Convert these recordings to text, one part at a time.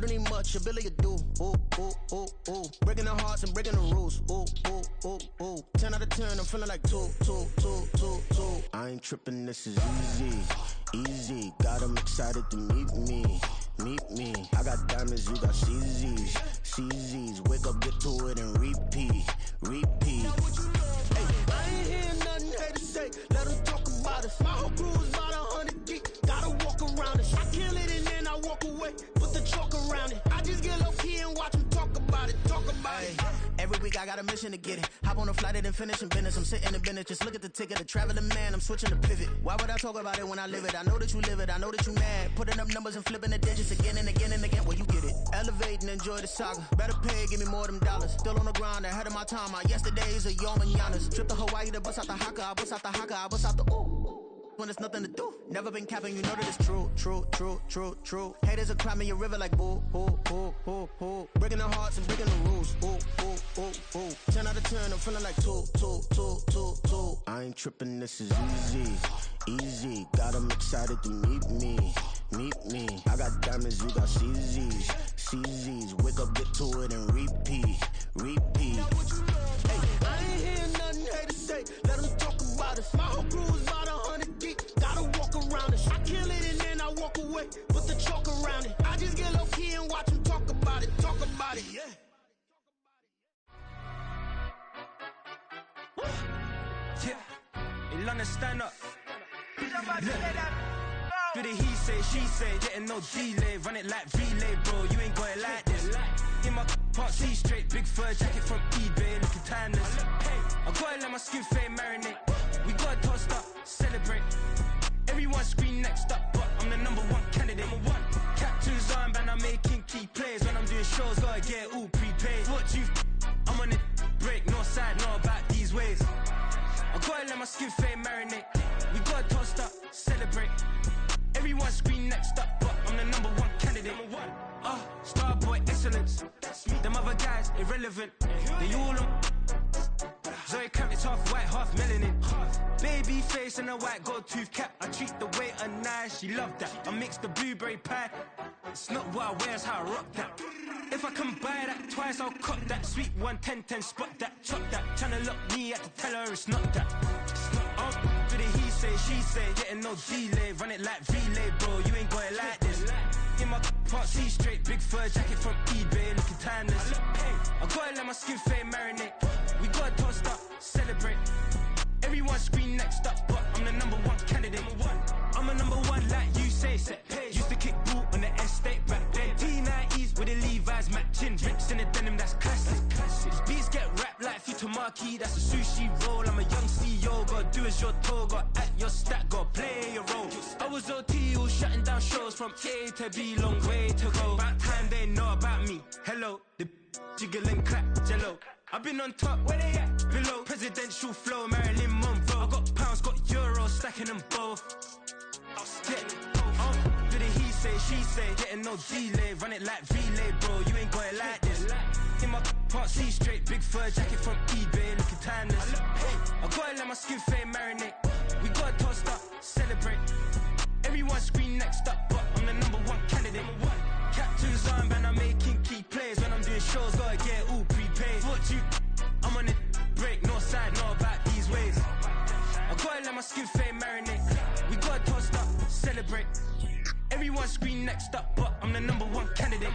need much ability to do. Ooh, ooh, ooh, ooh. Breaking the hearts and breaking the rules. Ooh, ooh, ooh, ooh. 10 out of 10, I'm feeling like 2. I ain't tripping, this is easy, easy. Got 'em excited to meet me. I got diamonds, you got CZs. Wake up, get to it and repeat. Hey, I ain't hearing nothing haters say. Let them talk about us. My whole crew is about 100 deep. Gotta walk around it. I kill it and then I walk away. Put the chalk around it. I just get low key and watch them talk about it. Every week I got a mission to get it. Hop on a flight and then finish in business. I'm sitting in business, just look at the ticket. A traveling man, I'm switching to pivot. Why would I talk about it when I live it? I know that you live it, I know that you mad. Putting up numbers and flipping the digits again and again and again. Well, you get it. Elevate and enjoy the saga. Better pay, give me more of them dollars. Still on the grind, ahead of my time. My yesterdays are your mananas. Trip to Hawaii to bust out the haka. I bust out the haka, I bust out the ooh. When there's nothing to do. Never been capping, you know that it's true. Haters are climbing your river like boo. Breaking the hearts and breaking the rules. Ooh. 10 out of 10, I'm feeling like 2. I ain't tripping, this is easy. Got 'em excited to meet me. I got diamonds, you got CZs. Wake up, get to it and repeat. Hey, I ain't hearing nothing haters say. Let them talk about us. My whole crew is about 100 deep. Gotta walk around it. I kill it and then I walk away. Put the chalk around it. I just get low key and watch them talk about it. Yeah. In London, stand up. Do the he say, she say, getting no delay. Run it like relay, bro, you ain't got it like this. In my part C straight, big fur jacket from eBay, looking timeless. I gotta let my skin fade marinate. We gotta toast up, celebrate. Everyone scream next up, but I'm the #1 candidate. Captain's armband, I'm making key plays. When I'm doing shows, gotta get it all prepaid. What you I'm on it, break, no side, know about these ways. I gotta let my skin fade marinate. We gotta toast up, celebrate. Everyone scream next up, but I'm the #1 candidate. Starboy excellence. Them other guys irrelevant. They all on. Zoe Camp, it's half white, half melanin. Baby face and a white gold tooth cap. I treat the waiter nice, she love that. I mix the blueberry pie. It's not what I wear, it's how I rock that. If I can buy that twice, I'll cut that. Sweet 110, spot that, chop that. Tryna lock me at the tell her it's not that. Do the he say, she say, getting no delay. Run it like relay, bro, you ain't got it like this. In my part C straight, big fur jacket from eBay, looking timeless. I gotta let my skin fade marinate. We gotta toast up, celebrate. Everyone scream next up, but I'm the #1 candidate. I'm a #1 like you say, set page. Used to kick ball on the estate back then. T90s with the Levi's matching. Rips in the denim, that's classic. These beats get wrapped like Futamaki, that's a sushi roll. I'm a young CEO, gotta do as you're told. Gotta act your stat, gotta play your role. I was OT, all shutting down shows from A to B, long way to go. About time they know about me. Hello, the jiggle and clap, jello. I've been on top, where they at? Below, presidential flow, Marilyn Monroe. I got pounds, got euros, stacking them both. Do the he say, she say, getting no delay. Run it like relay, bro, you ain't got it like this. In my part C straight, big fur jacket from eBay, looking timeless. I gotta let my skin fade marinate. We gotta toast up, celebrate. Everyone scream next up, but I'm the #1 candidate. Captain's armband, I'm making key plays. When I'm doing shows, gotta get it all prepaid. What you I'm on it, break, no side, know about these ways. I gotta let my skin fade marinate. We gotta toast up, celebrate. Everyone scream next up, but I'm the #1 candidate.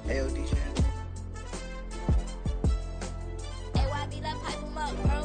AOD channel. AYB, let's pipe 'em up, bro.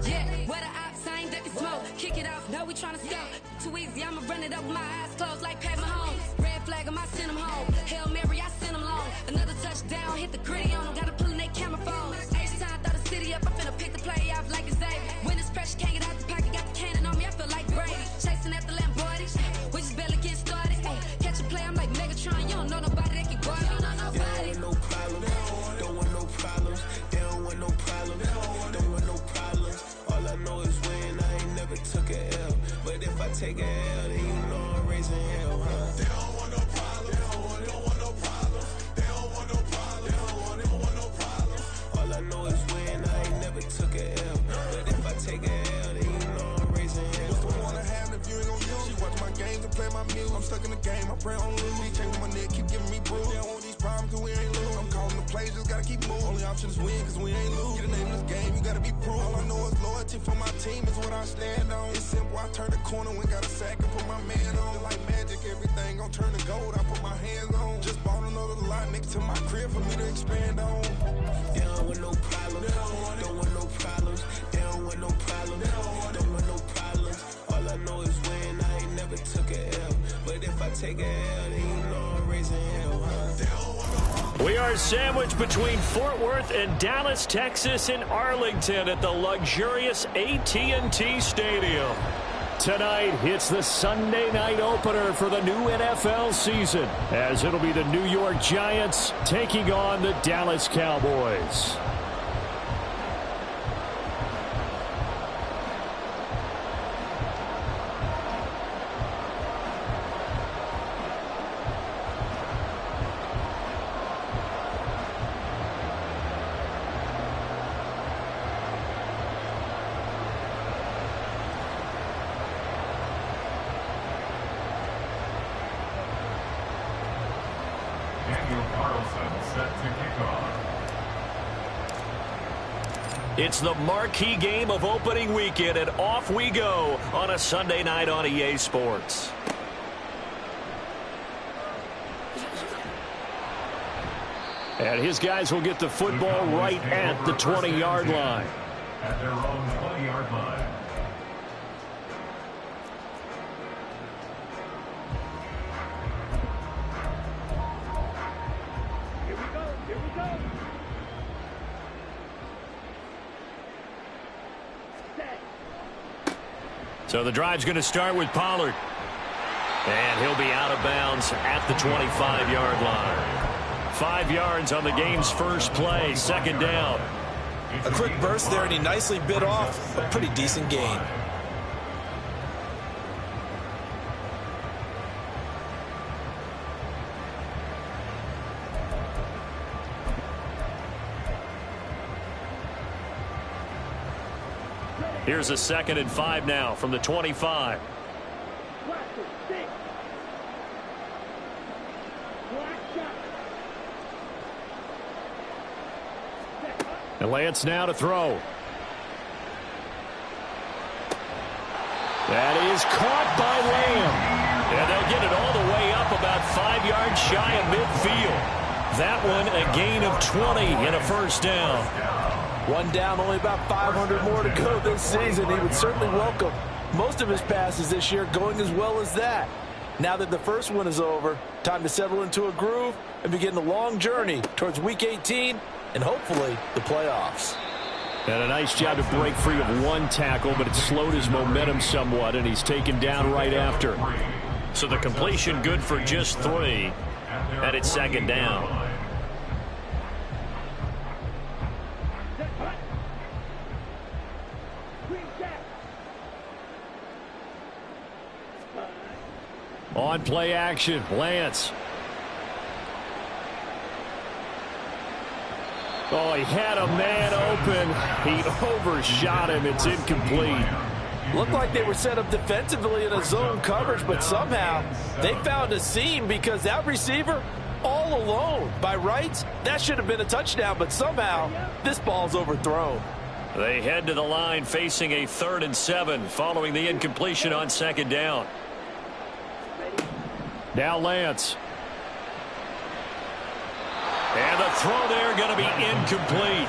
Yeah, where the ops, I ain't ducking smoke. Kick it off, no, we tryna scope. Too easy, I'ma run it up with my eyes closed like Pat Mahomes. Red flag, I send them home. Hail Mary, I send them long. Another touchdown, hit the gritty on them. Gotta pull in they camera phones. H-time, throw the city up, I finna pick the play off like it's Xavier. When it's pressure, can't get out the pocket, got the cannon on me, I feel like Brady. Chasing after Lamborghini, we just barely get started. Ay, catch a play, I'm like Megatron, you don't know nobody that can guard me. You don't know nobody. No problems, don't want no problems. They don't want no problems, don't want no problems. All I know is win, I ain't never took a L. But if I take a L, then you know I'm raising hell, huh? They don't want no problems, they don't want no problems. They don't want no problems, they don't want no problems. All I know is win, I ain't never took a L. But if I take a L, then you know I'm raising hell. What's the point I have if you ain't gon' use? She watch my games and play my music. I'm stuck in the game, I pray on lose. He changing my neck, keep giving me bruise. They don't want these problems cause we ain't lose. I'm calling the plays, just gotta keep moving. Only option is win cause we ain't lose. Get the name of this game, you gotta be proof. All I know is loyalty for my team is what I stand on. It's simple, I turn the corner when got a sack and put my man on. Like magic, everything gon' turn to gold, I put my hands on. Just bought another lot next to my crib for me to expand on. They don't want no problems, don't want no problems. They don't want no problems, don't want no problems. All I know is win, I ain't never took a L. But if I take a L, then you know I'm raising hell, huh? They don't want no problems. We are sandwiched between Fort Worth and Dallas, Texas, and Arlington at the luxurious AT&T Stadium. Tonight, it's the Sunday night opener for the new NFL season, as it'll be the New York Giants taking on the Dallas Cowboys. It's the marquee game of opening weekend, and off we go on a Sunday night on EA Sports. And his guys will get the football right at the 20-yard line. At their own 20-yard line. So the drive's going to start with Pollard. And he'll be out of bounds at the 25-yard line. 5 yards on the game's first play, second down. A quick burst there, and he nicely bit off a pretty decent gain. Here's a 2nd and 5 now from the 25. And Lance now to throw. That is caught by Lamb. And they'll get it all the way up about 5 yards shy of midfield. That one a gain of 20 and a first down. One down, only about 500 more to go this season. He would certainly welcome most of his passes this year going as well as that. Now that the first one is over, time to settle into a groove and begin the long journey towards Week 18 and hopefully the playoffs. And a nice job to break free of one tackle, but it slowed his momentum somewhat, and he's taken down right after. So the completion good for just 3, and it's second down. On play action, Lance. Oh, he had a man open. He overshot him. It's incomplete. Looked like they were set up defensively in a zone coverage, but somehow they found a seam because that receiver all alone. By rights, that should have been a touchdown, but somehow this ball's overthrown. They head to the line facing a 3rd and 7 following the incompletion on second down. Now Lance. And the throw there going to be incomplete.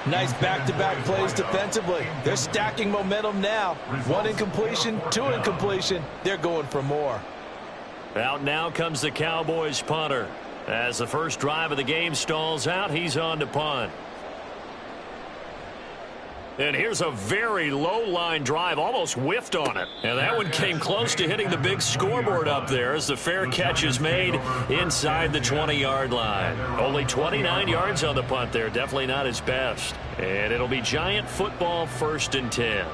Nice back-to-back plays defensively. They're stacking momentum now. 1 incompletion, 2 incompletion. They're going for more. Out now comes the Cowboys punter. As the first drive of the game stalls out, he's on to punt. And here's a very low-line drive, almost whiffed on it. And that one came close to hitting the big scoreboard up there as the fair catch is made inside the 20-yard line. Only 29 yards on the punt there, definitely not his best. And it'll be Giant football 1st and 10.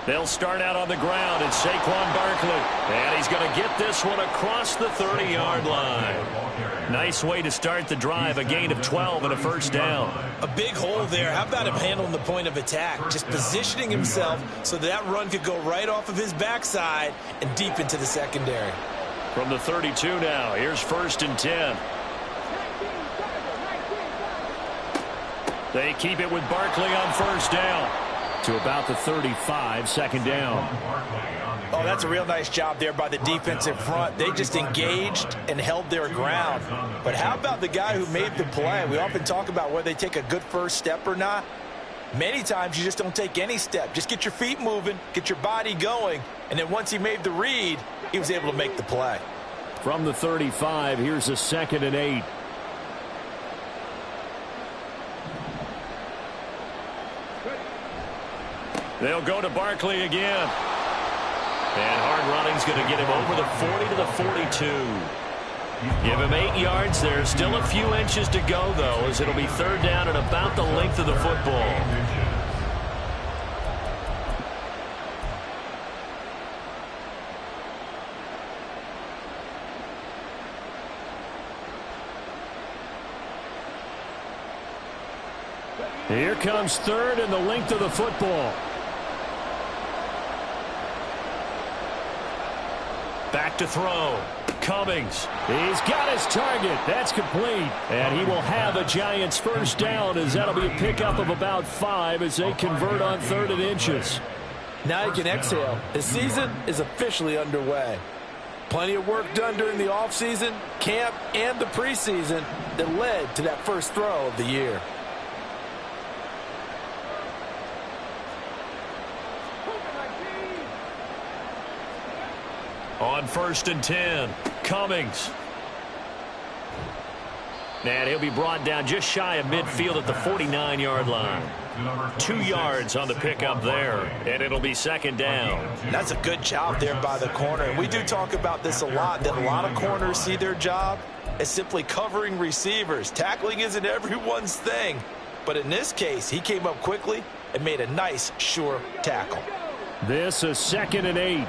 They'll start out on the ground, and Saquon Barkley. And he's going to get this one across the 30-yard line. Nice way to start the drive, a gain of 12 and a first down. A big hole there. How about him handling the point of attack? Just positioning himself so that run could go right off of his backside and deep into the secondary. From the 32 now, here's 1st and 10. They keep it with Barkley on first down. To about the 35, 2nd down. Oh, that's a real nice job there by the defensive front. They just engaged and held their ground. But how about the guy who made the play? We often talk about whether they take a good first step or not. Many times you just don't take any step. Just get your feet moving, get your body going, and then once he made the read, he was able to make the play. From the 35, here's a 2nd and 8. They'll go to Barkley again. And hard running's going to get him over the 40 to the 42. Give him 8 yards there. Still a few inches to go, though, as it'll be 3rd down and about the length of the football. Here comes 3rd and the length of the football. Back to throw. Cummings. He's got his target. That's complete. And he will have a Giants first down, as that'll be a pickup of about 5 as they convert on 3rd and inches. Now you can exhale. The season is officially underway. Plenty of work done during the offseason, camp, and the preseason that led to that first throw of the year. On 1st and 10, Cummings. And he'll be brought down just shy of midfield at the 49-yard line. 2 yards on the pickup there, and it'll be 2nd down. That's a good job there by the corner. And we do talk about this a lot, that a lot of corners see their job as simply covering receivers. Tackling isn't everyone's thing. But in this case, he came up quickly and made a nice, sure tackle. This is 2nd and 8.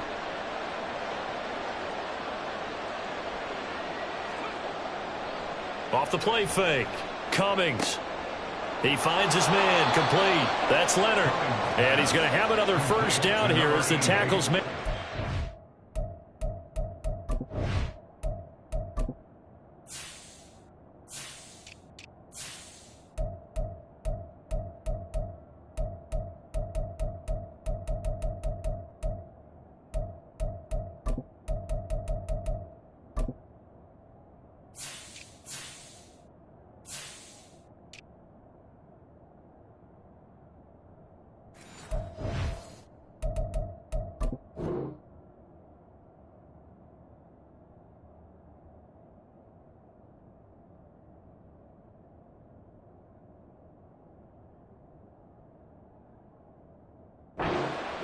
Off the play fake. Cummings. He finds his man. Complete. That's Leonard. And he's going to have another first down here as the tackle's made.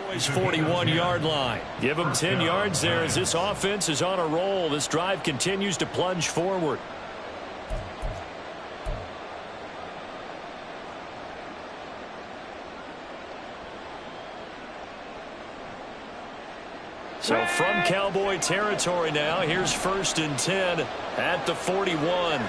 Cowboys 41-yard line. Give them 10 yards there as this offense is on a roll. This drive continues to plunge forward. So from Cowboy territory now, here's 1st and 10 at the 41.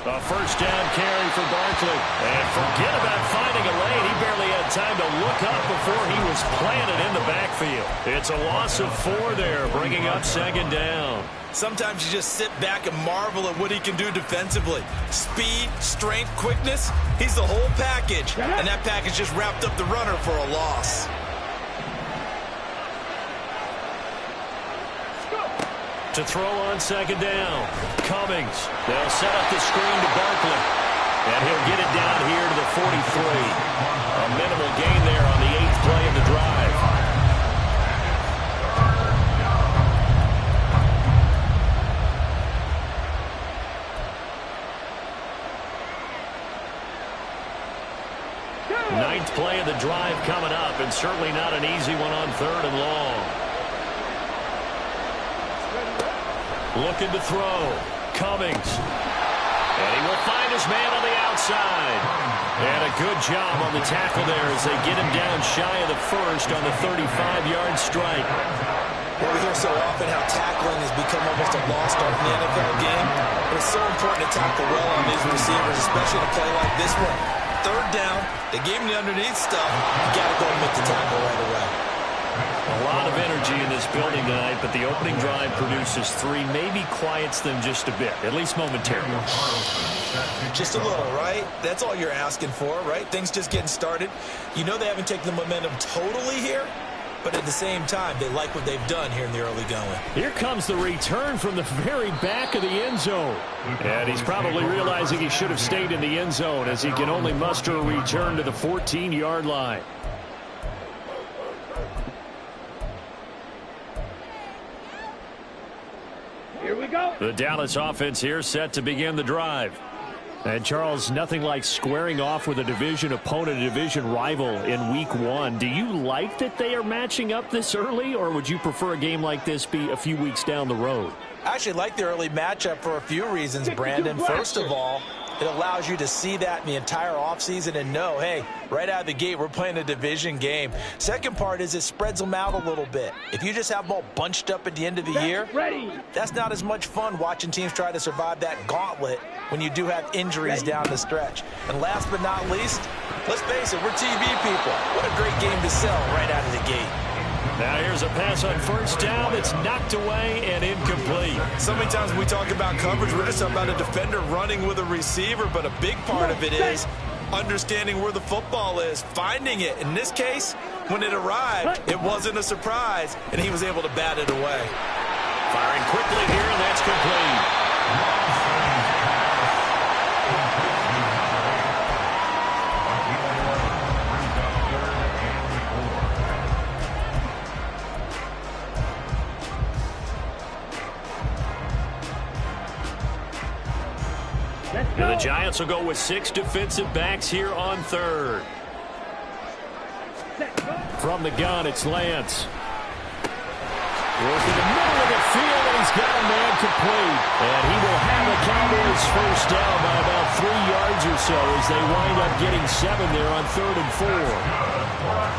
A first down carry for Barkley. And forget about finding a lane. He barely had time to look up before he was planted in the backfield. It's a loss of 4 there, bringing up second down. Sometimes you just sit back and marvel at what he can do defensively. Speed, strength, quickness, he's the whole package. And that package just wrapped up the runner for a loss. To throw on second down, Cummings. They'll set up the screen to Barkley. And he'll get it down here to the 43. A minimal gain there on the 8th play of the drive. Ninth play of the drive coming up, and certainly not an easy one on 3rd and long. Looking to throw. Cummings. And he will find his man on the outside. And a good job on the tackle there as they get him down shy of the first on the 35-yard strike. Well, we hear so often how tackling has become almost a lost art in the NFL game. But it's so important to tackle well on these receivers, especially in a play like this one. 3rd down, they gave him the underneath stuff. You got to go and make the tackle right away. A lot of energy in this building tonight, but the opening drive produces 3, maybe quiets them just a bit, at least momentarily. Just a little, right? That's all you're asking for, right? Things just getting started. You know they haven't taken the momentum totally here, but at the same time, they like what they've done here in the early going. Here comes the return from the very back of the end zone. And he's probably realizing he should have stayed in the end zone as he can only muster a return to the 14-yard line. Here we go. The Dallas offense here set to begin the drive. And, Charles, nothing like squaring off with a division opponent, a division rival in Week 1. Do you like that they are matching up this early, or would you prefer a game like this be a few weeks down the road? I actually like the early matchup for a few reasons, Brandon. First of all, it allows you to see that in the entire offseason and know, hey, right out of the gate, we're playing a division game. Second part is it spreads them out a little bit. If you just have them all bunched up at the end of the year, that's not as much fun watching teams try to survive that gauntlet when you do have injuries down the stretch. And last but not least, let's face it, we're TV people. What a great game to sell right out of the gate. Now here's a pass on first down that's knocked away and incomplete. So many times when we talk about coverage, we're just talking about a defender running with a receiver, but a big part of it is understanding where the football is, finding it. In this case, when it arrived, it wasn't a surprise, and he was able to bat it away. Firing quickly here, and that's complete. And the Giants will go with 6 defensive backs here on 3rd. From the gun, it's Lance. Goes in the middle of the field, and he's got a man complete. And he will have the Cowboys first down by about 3 yards or so as they wind up getting 7 there on 3rd and 4.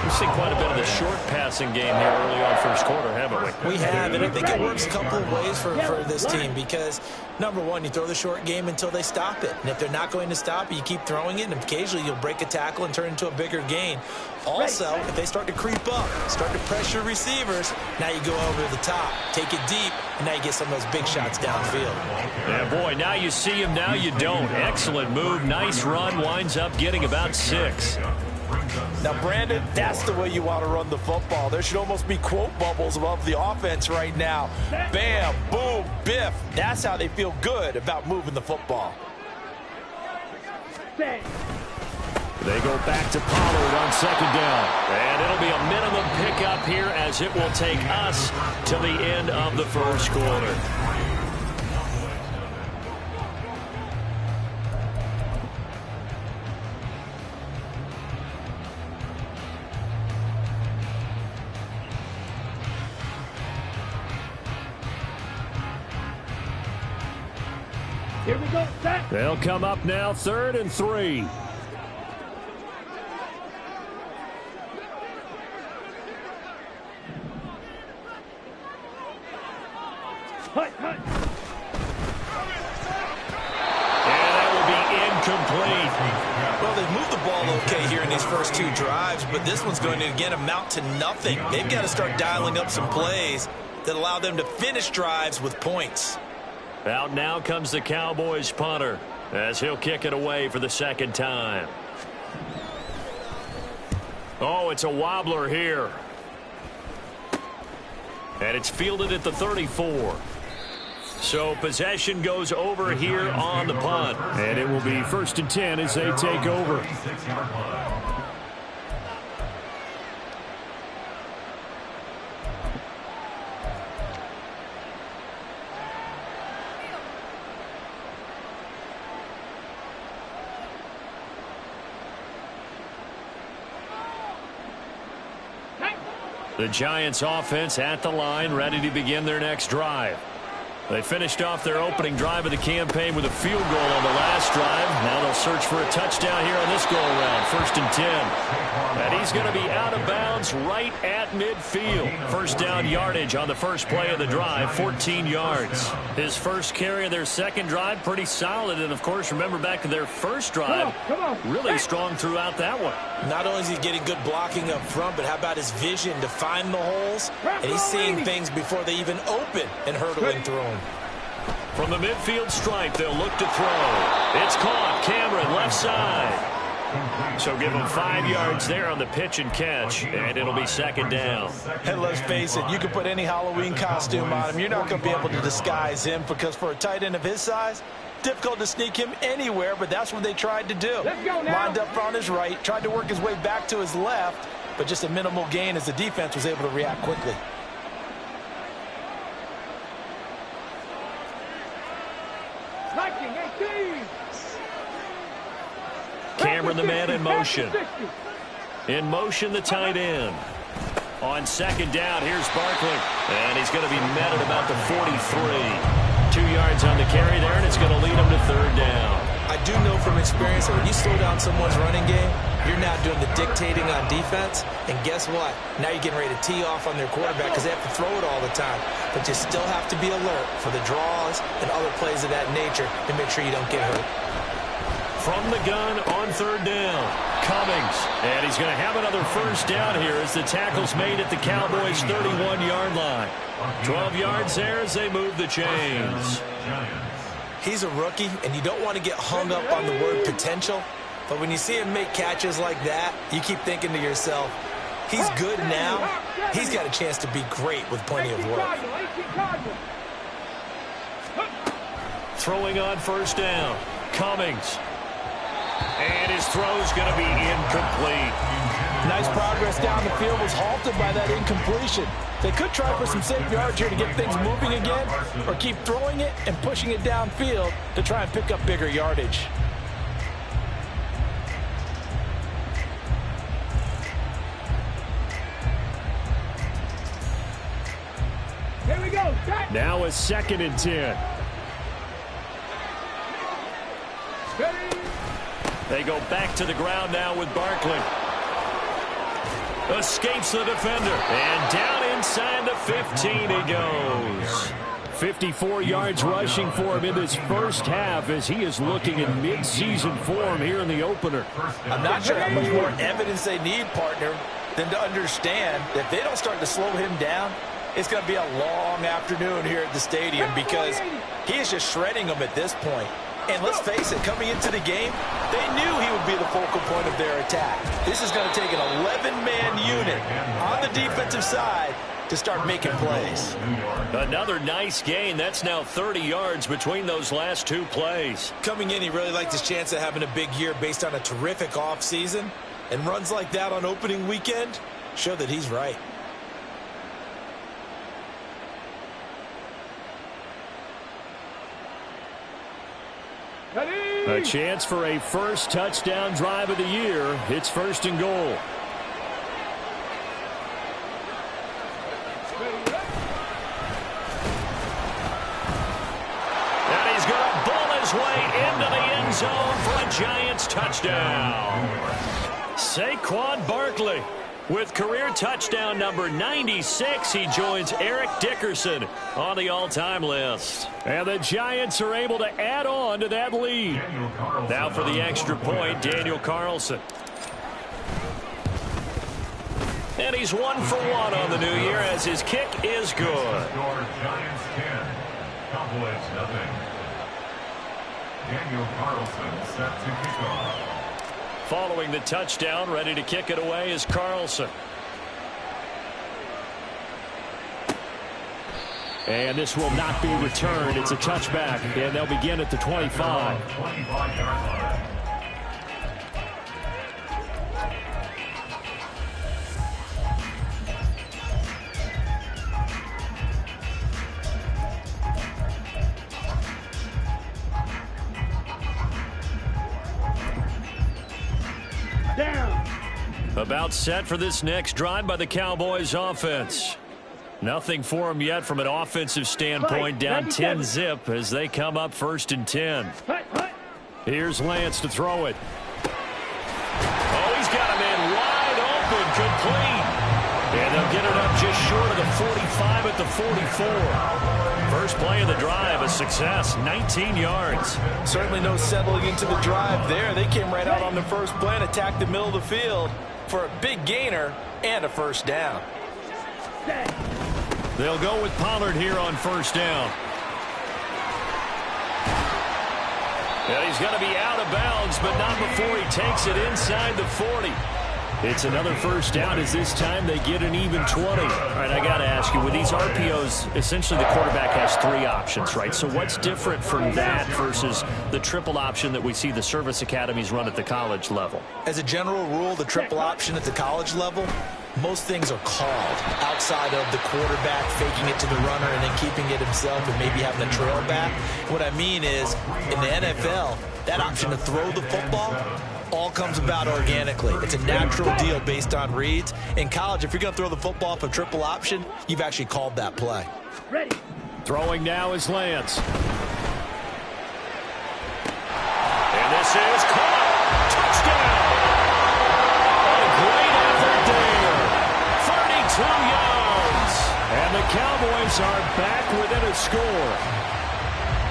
We've seen quite a bit of the short passing game here early on first quarter, haven't we? We have, and I think it works a couple of ways for this team because, number one, you throw the short game until they stop it. And if they're not going to stop it, you keep throwing it, and occasionally you'll break a tackle and turn into a bigger gain. Also, if they start to creep up, start to pressure receivers, now you go over the top, take it deep, and now you get some of those big shots downfield. Yeah, boy, now you see him, now you don't. Excellent move, nice run, winds up getting about 6. Now, Brandon, that's the way you want to run the football. There should almost be quote bubbles above the offense right now. Bam, boom, biff. That's how they feel good about moving the football. They go back to Pollard on second down. And it'll be a minimum pickup here as it will take us to the end of the first quarter. Here we go, set. They'll come up now, 3rd and 3. Hut, hut. And that will first 2 drives, but this one's going to, again, amount to nothing. They've got to start dialing up some plays that allow them to finish drives with points. Out now comes the Cowboys punter as he'll kick it away for the second time. Oh, it's a wobbler here. And it's fielded at the 34. So possession goes over here on the punt. And it will be 1st and 10 as they take over. The Giants offense at the line, ready to begin their next drive. They finished off their opening drive of the campaign with a field goal on the last drive. Now they'll search for a touchdown here on this go-around. 1st and 10. And he's going to be out of bounds right at midfield. First down yardage on the first play of the drive, 14 yards. His first carry of their second drive, pretty solid. And, of course, remember back to their first drive, really strong throughout that one. Not only is he getting good blocking up front, but how about his vision to find the holes? And he's seeing things before they even open and hurtling through them. From the midfield stripe, they'll look to throw. It's caught. Cameron, left side. So give him 5 yards there on the pitch and catch, and it'll be second down. And let's face it, you can put any Halloween costume on him. You're not going to be able to disguise him because for a tight end of his size, difficult to sneak him anywhere, but that's what they tried to do. Lined up on his right, tried to work his way back to his left, but just a minimal gain as the defense was able to react quickly. Cameron, the man in motion. In motion, the tight end. On second down, here's Barkley. And he's going to be met at about the 43. 2 yards on the carry there, and it's going to lead him to third down. I do know from experience that when you slow down someone's running game, you're now doing the dictating on defense. And guess what? Now you're getting ready to tee off on their quarterback because they have to throw it all the time. But you still have to be alert for the draws and other plays of that nature to make sure you don't get hurt. From the gun on third down, Cummings. And he's going to have another first down here as the tackle's made at the Cowboys' 31-yard line. 12 yards there as they move the chains. He's a rookie, and you don't want to get hung up on the word potential. But when you see him make catches like that, you keep thinking to yourself, he's good now. He's got a chance to be great with plenty of work. Throwing on first down, Cummings. And his throw's going to be incomplete. Nice progress down the field was halted by that incompletion. They could try for some safe yards here to get things moving again, or keep throwing it and pushing it downfield to try and pick up bigger yardage. Here we go. Start. Now a 2nd and 10. Ready. They go back to the ground now with Barkley. Escapes the defender. And down inside the 15 he goes. 54 yards rushing for him in this first half as he is looking in mid-season form here in the opener. I'm not sure how much more evidence they need, partner, than to understand that if they don't start to slow him down, it's going to be a long afternoon here at the stadium because he is just shredding them at this point. And let's face it, coming into the game, they knew he would be the focal point of their attack. This is going to take an 11-man unit on the defensive side to start making plays. Another nice gain. That's now 30 yards between those last 2 plays. Coming in, he really liked his chance of having a big year based on a terrific offseason. And runs like that on opening weekend show that he's right. A chance for a first touchdown drive of the year. It's 1st and goal. And he's going to bull his way into the end zone for a Giants touchdown. Saquon Barkley with career touchdown number 96. He joins Eric Dickerson on the all-time list. And the Giants are able to add on to that lead. Now for the extra point, Daniel Carlson. And he's 1 for 1 on the new year as his kick is good. Score Giants 10, Cowboys nothing. Daniel Carlson set to kick off. Following the touchdown, ready to kick it away is Carlson. And this will not be returned. It's a touchback, and they'll begin at the 25. 25-yard line. About set for this next drive by the Cowboys offense. Nothing for them yet from an offensive standpoint, down 10-zip as they come up 1st and 10. Here's Lance to throw it. Oh, he's got a man wide open, complete. And they'll get it up just short of the 45 at the 44. First play of the drive, a success, 19 yards. Certainly no settling into the drive there. They came right out on the first play and attacked the middle of the field for a big gainer and a first down. They'll go with Pollard here on 1st down. And he's going to be out of bounds, but not before he takes it inside the 40. It's another first down as this time they get an even 20. All right, I got to ask you, with these RPOs, essentially the quarterback has 3 options, right? So what's different from that versus the triple option that we see the service academies run at the college level? As a general rule, the triple option at the college level, most things are called outside of the quarterback faking it to the runner and then keeping it himself and maybe having a trail back. What I mean is, in the NFL, that option to throw the football all comes about organically. It's a natural deal based on reads. In college, if you're going to throw the football for triple option, you've actually called that play. Ready. Throwing now is Lance. And this is caught. Touchdown. A great effort there. 32 yards. And the Cowboys are back within a score.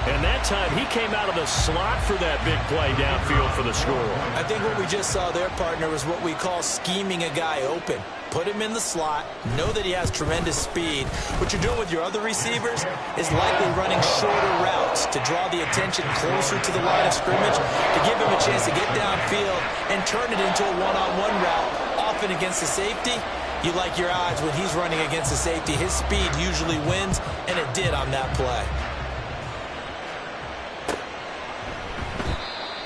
And that time, he came out of the slot for that big play downfield for the score. I think what we just saw there, partner, was what we call scheming a guy open. Put him in the slot, know that he has tremendous speed. What you're doing with your other receivers is likely running shorter routes to draw the attention closer to the line of scrimmage, to give him a chance to get downfield and turn it into a one-on-one route, often against the safety. You like your odds when he's running against the safety. His speed usually wins, and it did on that play.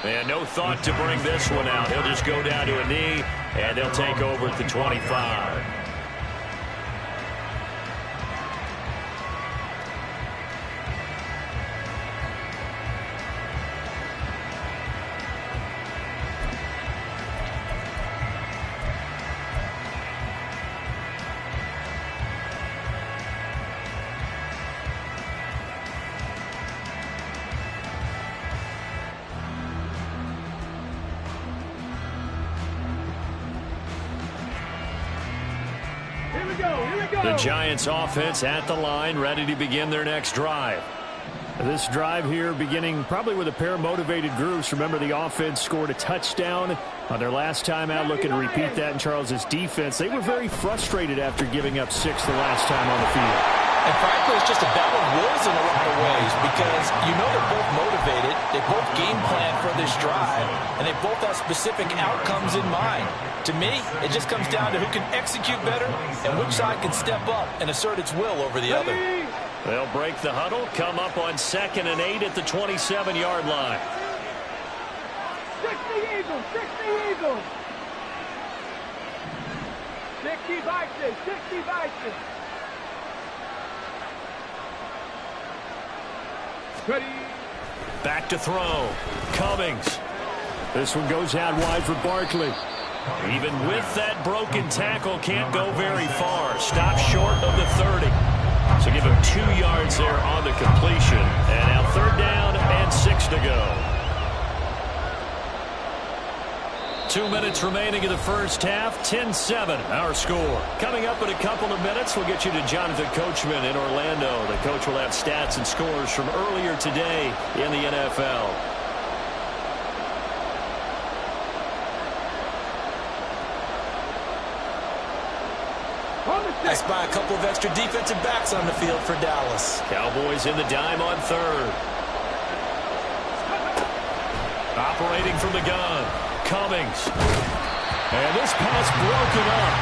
And no thought to bring this one out. He'll just go down to a knee, and they'll take over at the 25. The Giants offense at the line, ready to begin their next drive. This drive here beginning probably with a pair of motivated groups. Remember, the offense scored a touchdown on their last time out. Looking to repeat that in Charles's defense. They were very frustrated after giving up 6 the last time on the field. And frankly, it's just a battle of wills in a lot of ways because you know they're both motivated. They both game plan for this drive, and they both have specific outcomes in mind. To me, it just comes down to who can execute better and which side can step up and assert its will over the other. They'll break the huddle, come up on 2nd and 8 at the 27-yard line. 60 Eagles, 60 Eagles. 60 Vikings, 60 Vikings. Ready. Back to throw. Cummings. This one goes out wide for Barkley. Even with that broken tackle, can't go very far. Stop short of the 30. So give him 2 yards there on the completion. And now 3rd down and 6 to go. 2 minutes remaining in the first half. 10-7 our score. Coming up in a couple of minutes, we'll get you to Jonathan Coachman in Orlando. The coach will have stats and scores from earlier today in the NFL. That's by a couple of extra defensive backs on the field for Dallas. Cowboys in the dime on third. Operating from the gun, Cummings. And this pass broken up.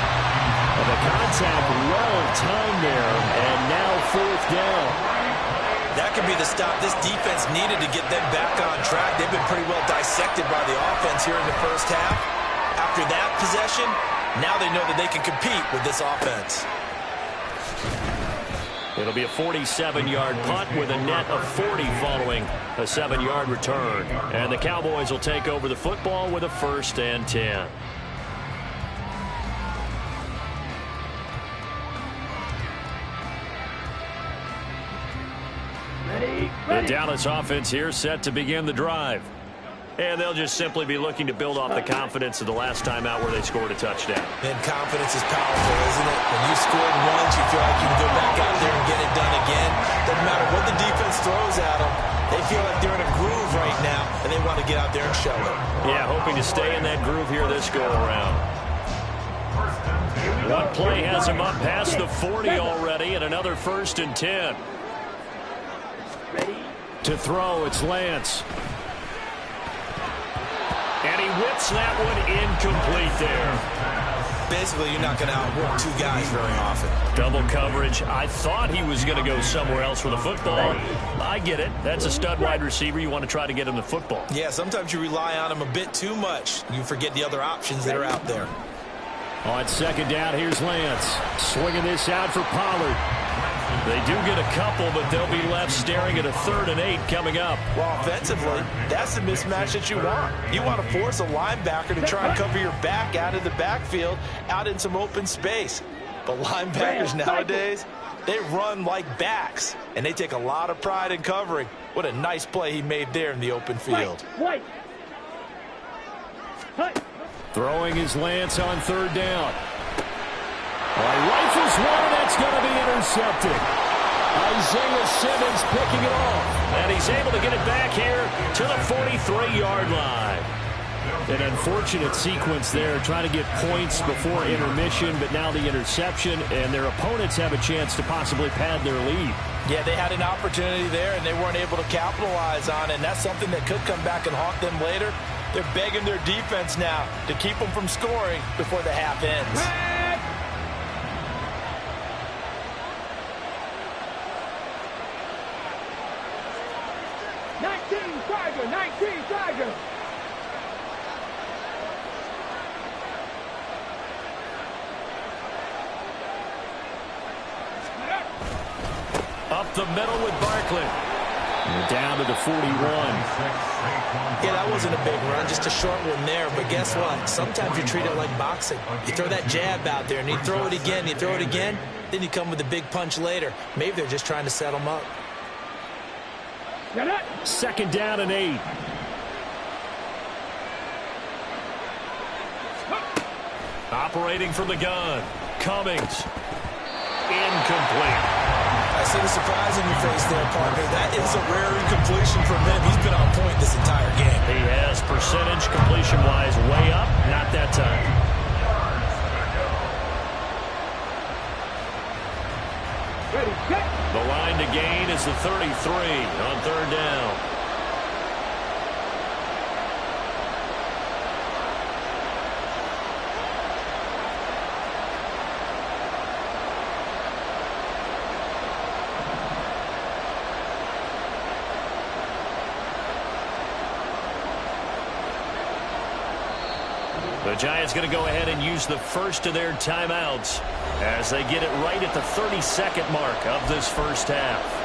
And the contact well-timed there, and now fourth down. That could be the stop this defense needed to get them back on track. They've been pretty well dissected by the offense here in the first half. After that possession, now they know that they can compete with this offense. It'll be a 47-yard punt with a net of 40 following a 7-yard return. And the Cowboys will take over the football with a 1st and 10. The Dallas offense here set to begin the drive. And they'll just simply be looking to build off the confidence of the last time out where they scored a touchdown. And confidence is powerful, isn't it? When you scored once, you feel like you can go back out there and get it done again. Doesn't matter what the defense throws at them. They feel like they're in a groove right now, and they want to get out there and show it. Yeah, hoping to stay in that groove here this go-around. One play has him up past the 40 already, and another 1st and 10. To throw, it's Lance. And he whips that one incomplete there. Basically, you're not going to outwork two guys very often. Double coverage. I thought he was going to go somewhere else for the football. I get it. That's a stud wide receiver. You want to try to get him the football. Yeah, sometimes you rely on him a bit too much. You forget the other options that are out there. On 2nd down, here's Lance. Swinging this out for Pollard. They do get a couple, but they'll be left staring at a 3rd and 8 coming up. Well, offensively, that's the mismatch that you want. You want to force a linebacker to try and cover your back out of the backfield, out in some open space. But linebackers nowadays, they run like backs, and they take a lot of pride in covering. What a nice play he made there in the open field. Throwing his Lance on 3rd down. Rifles one, that's going to be intercepted. Isaiah Simmons picking it off. And he's able to get it back here to the 43-yard line. An unfortunate sequence there, trying to get points before intermission, but now the interception, and their opponents have a chance to possibly pad their lead. Yeah, they had an opportunity there, and they weren't able to capitalize on it, and that's something that could come back and haunt them later. They're begging their defense now to keep them from scoring before the half ends. 19 Tigers. Up the middle with Barkley. And down to the 41. Yeah, that wasn't a big run, just a short one there. But guess what? Sometimes you treat it like boxing. You throw that jab out there, and you throw it again, you throw it again, then you come with a big punch later. Maybe they're just trying to set them up. 2nd down and 8. Operating from the gun. Cummings. Incomplete. I see the surprise in your face there, partner. That is a rare incompletion from him. He's been on point this entire game. He has percentage completion-wise way up. Not that time. Ready, set. The line to gain is the 33 on 3rd down. The Giants going to go ahead and use the first of their timeouts as they get it right at the 32nd mark of this first half.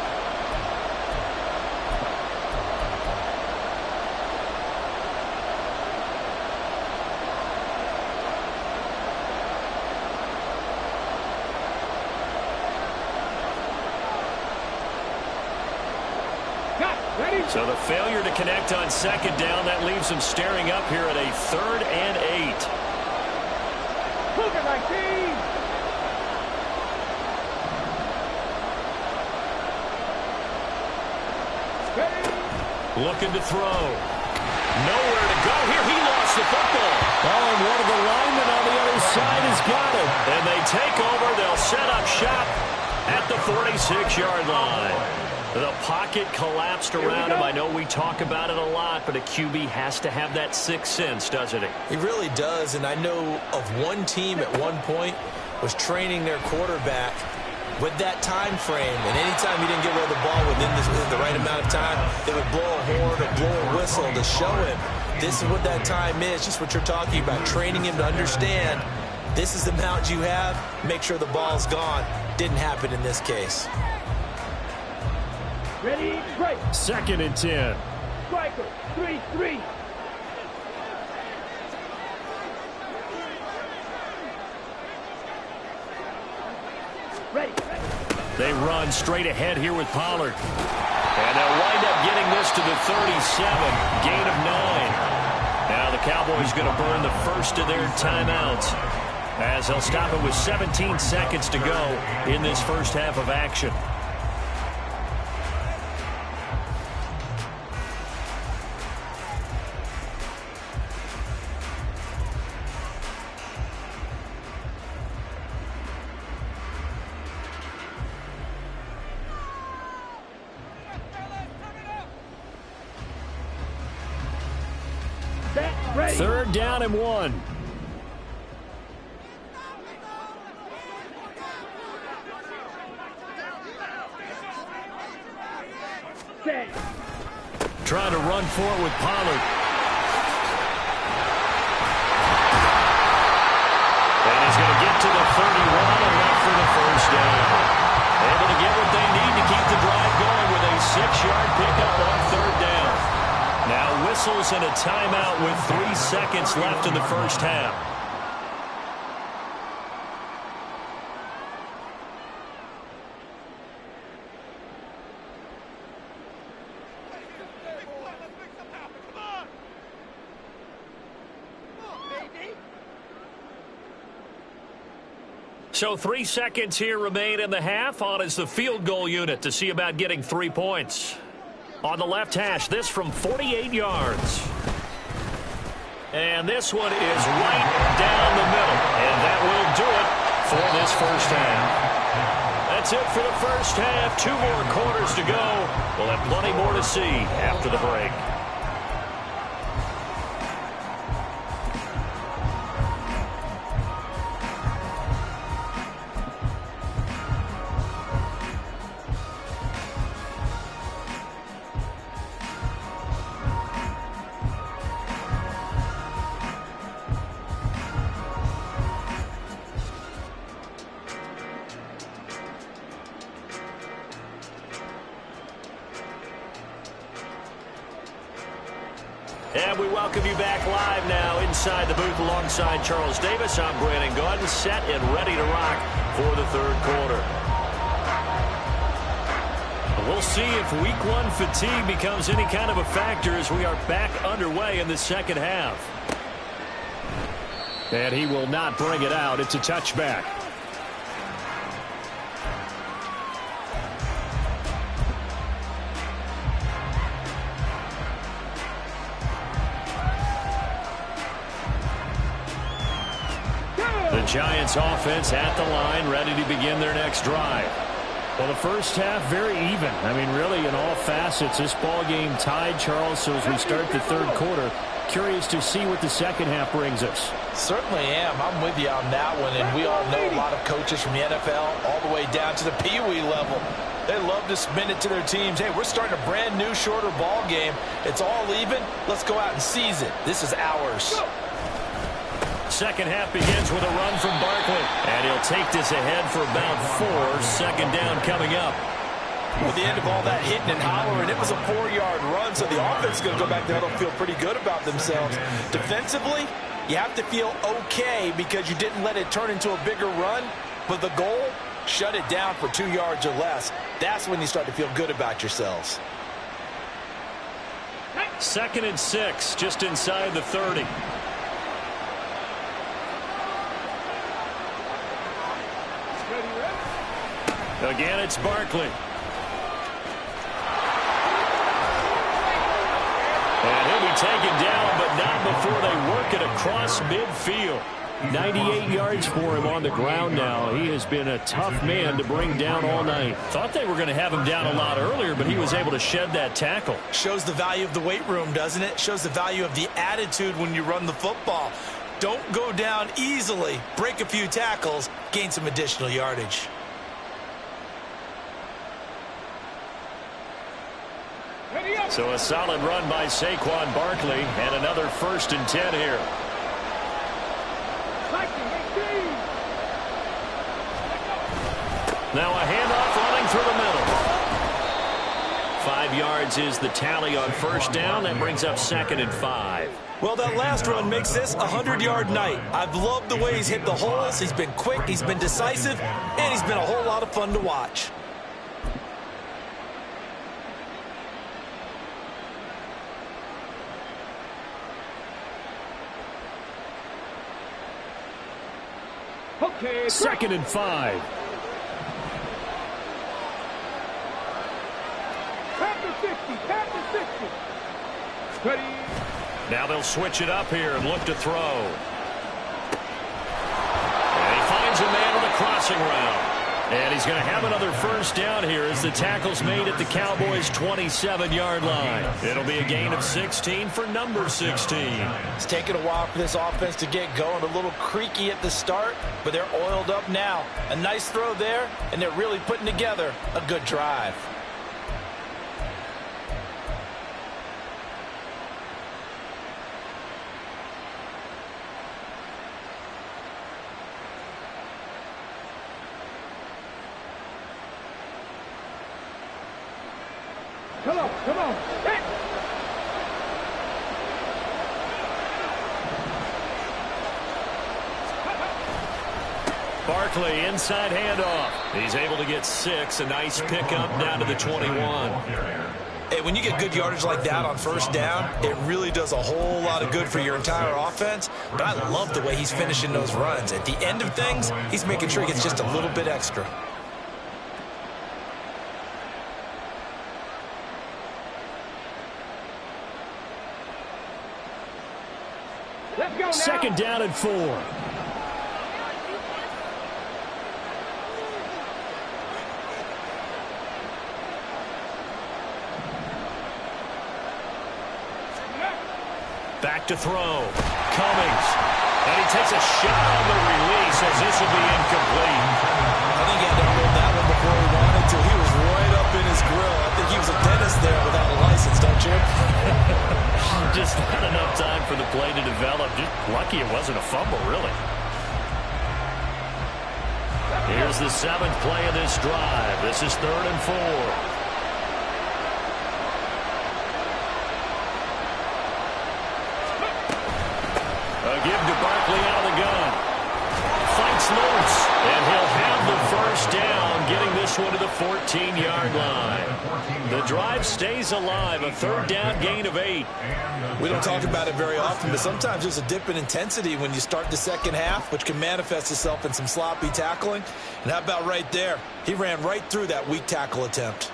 So the failure to connect on 2nd down, that leaves them staring up here at a 3rd and 8. Cougar 19. Looking to throw. Nowhere to go here. He lost gets the football. Oh, and one of the linemen on the other side has got it. And they take over. They'll set up shop at the 46-yard line. The pocket collapsed around him. I know we talk about it a lot, but a QB has to have that sixth sense, doesn't he? He really does, and I know of one team at one point was training their quarterback with that time frame, and anytime he didn't get rid of the ball within the right amount of time, they would blow a horn or blow a whistle to show him this is what that time is, just what you're talking about, training him to understand this is the amount you have, make sure the ball's gone. Didn't happen in this case. Ready, break. 2nd and 10. Striker, 3-3. Ready. They run straight ahead here with Pollard. And they'll wind up getting this to the 37. Gain of 9. Now the Cowboys going to burn the first of their timeouts, as they'll stop it with 17 seconds to go in this first half of action. Ready. 3rd down and 1. Set. Trying to run for it with Pollard. And he's going to get to the 31 and left for the first down. Able to get what they need to keep the drive going with a 6-yard pickup on 3rd down. Now whistles and a timeout with 3 seconds left in the first half. So 3 seconds here remain in the half. On is the field goal unit to see about getting 3 points. On the left hash, this from 48 yards. And this one is right down the middle. And that will do it for this first half. That's it for the first half. 2 more quarters to go. We'll have plenty more to see after the break. And we welcome you back live now inside the booth alongside Charles Davis. I'm Brandon Gaudin, set and ready to rock for the 3rd quarter. We'll see if week 1 fatigue becomes any kind of a factor as we are back underway in the second half. And he will not bring it out. It's a touchback. The Giants offense at the line, ready to begin their next drive. Well, the first half, very even. I mean, really, in all facets, this ball game tied, Charles. So as we start the 3rd quarter, curious to see what the second half brings us. Certainly am. I'm with you on that one. And we all know a lot of coaches from the NFL all the way down to the Pee-wee level. They love to spin it to their teams. Hey, we're starting a brand new, shorter ball game. It's all even. Let's go out and seize it. This is ours. Second half begins with a run from Barkley. And he'll take this ahead for about 4. 2nd down coming up. With the end of all that hitting and hollering, it was a 4-yard run, so the offense is going to go back there and feel pretty good about themselves. Defensively, you have to feel okay because you didn't let it turn into a bigger run, but the goal, shut it down for 2 yards or less. That's when you start to feel good about yourselves. 2nd and 6, just inside the 30. Again, it's Barkley. And he'll be taken down, but not before they work it across midfield. 98 yards for him on the ground now. He has been a tough man to bring down all night. Thought they were going to have him down a lot earlier, but he was able to shed that tackle. Shows the value of the weight room, doesn't it? Shows the value of the attitude when you run the football. Don't go down easily. Break a few tackles, gain some additional yardage. So a solid run by Saquon Barkley and another 1st and 10 here. Now a handoff running through the middle. 5 yards is the tally on 1st down. That brings up 2nd and 5. Well, that last run makes this a 100-yard night. I've loved the way he's hit the holes. He's been quick, he's been decisive, and he's been a whole lot of fun to watch. Okay, 2nd and 5. Tap the 60. Ready. Now they'll switch it up here and look to throw. And he finds a man on the crossing route. And he's going to have another 1st down here as the tackle's made at the Cowboys' 27-yard line. It'll be a gain of 16 for number 16. It's taken a while for this offense to get going. A little creaky at the start, but they're oiled up now. A nice throw there, and they're really putting together a good drive. Come on. Hit. Barkley, inside handoff. He's able to get 6. A nice pickup down to the 21. Hey, when you get good yardage like that on 1st down, it really does a whole lot of good for your entire offense. But I love the way he's finishing those runs. At the end of things, he's making sure he gets just a little bit extra. Let's go now. 2nd down and 4. Back to throw. Cummings. And he takes a shot on the release as this will be incomplete. I think he had to hold that one before he wanted to. He was right up in his grill. I think he was a dentist there without a license, don't you? Just not enough time for the play to develop. Just lucky it wasn't a fumble, really. Here's the 7th play of this drive. This is 3rd and 4. Give to Barkley out of the gun. Fights loose, and he'll have the 1st down, getting this one to the 14-yard line. The drive stays alive, a 3rd down gain of 8. We don't talk about it very often, but sometimes there's a dip in intensity when you start the 2nd half, which can manifest itself in some sloppy tackling. And how about right there? He ran right through that weak tackle attempt.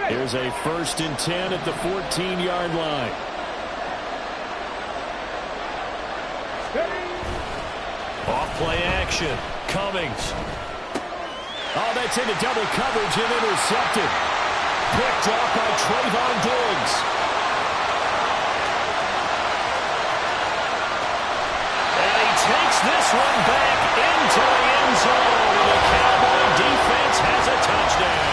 Here's a 1st and 10 at the 14-yard line. Off play action. Cummings. Oh, that's into double coverage and intercepted. Picked off by Trayvon Diggs. And he takes this one back into the end zone. The Cowboy defense has a touchdown.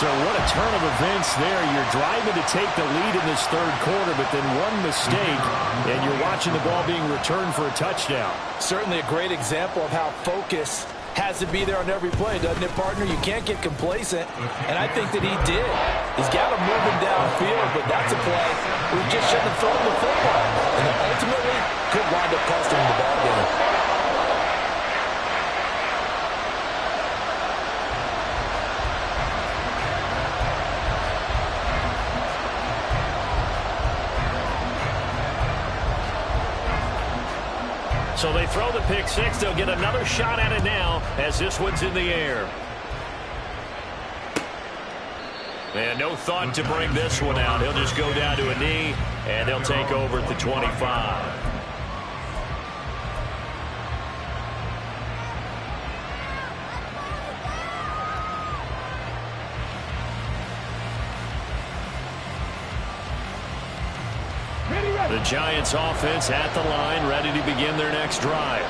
So what a turn of events there. You're driving to take the lead in this 3rd quarter, but then one mistake, and you're watching the ball being returned for a touchdown. Certainly a great example of how focus has to be there on every play, doesn't it, partner? You can't get complacent, and I think that he did. He's got him moving downfield, but that's a play where he just shouldn't have thrown the football, and ultimately could wind up costing him the ball game. So they throw the pick 6. They'll get another shot at it now as this one's in the air. And no thought to bring this one out. He'll just go down to a knee, and they'll take over at the 25. The Giants offense at the line, ready to begin their next drive.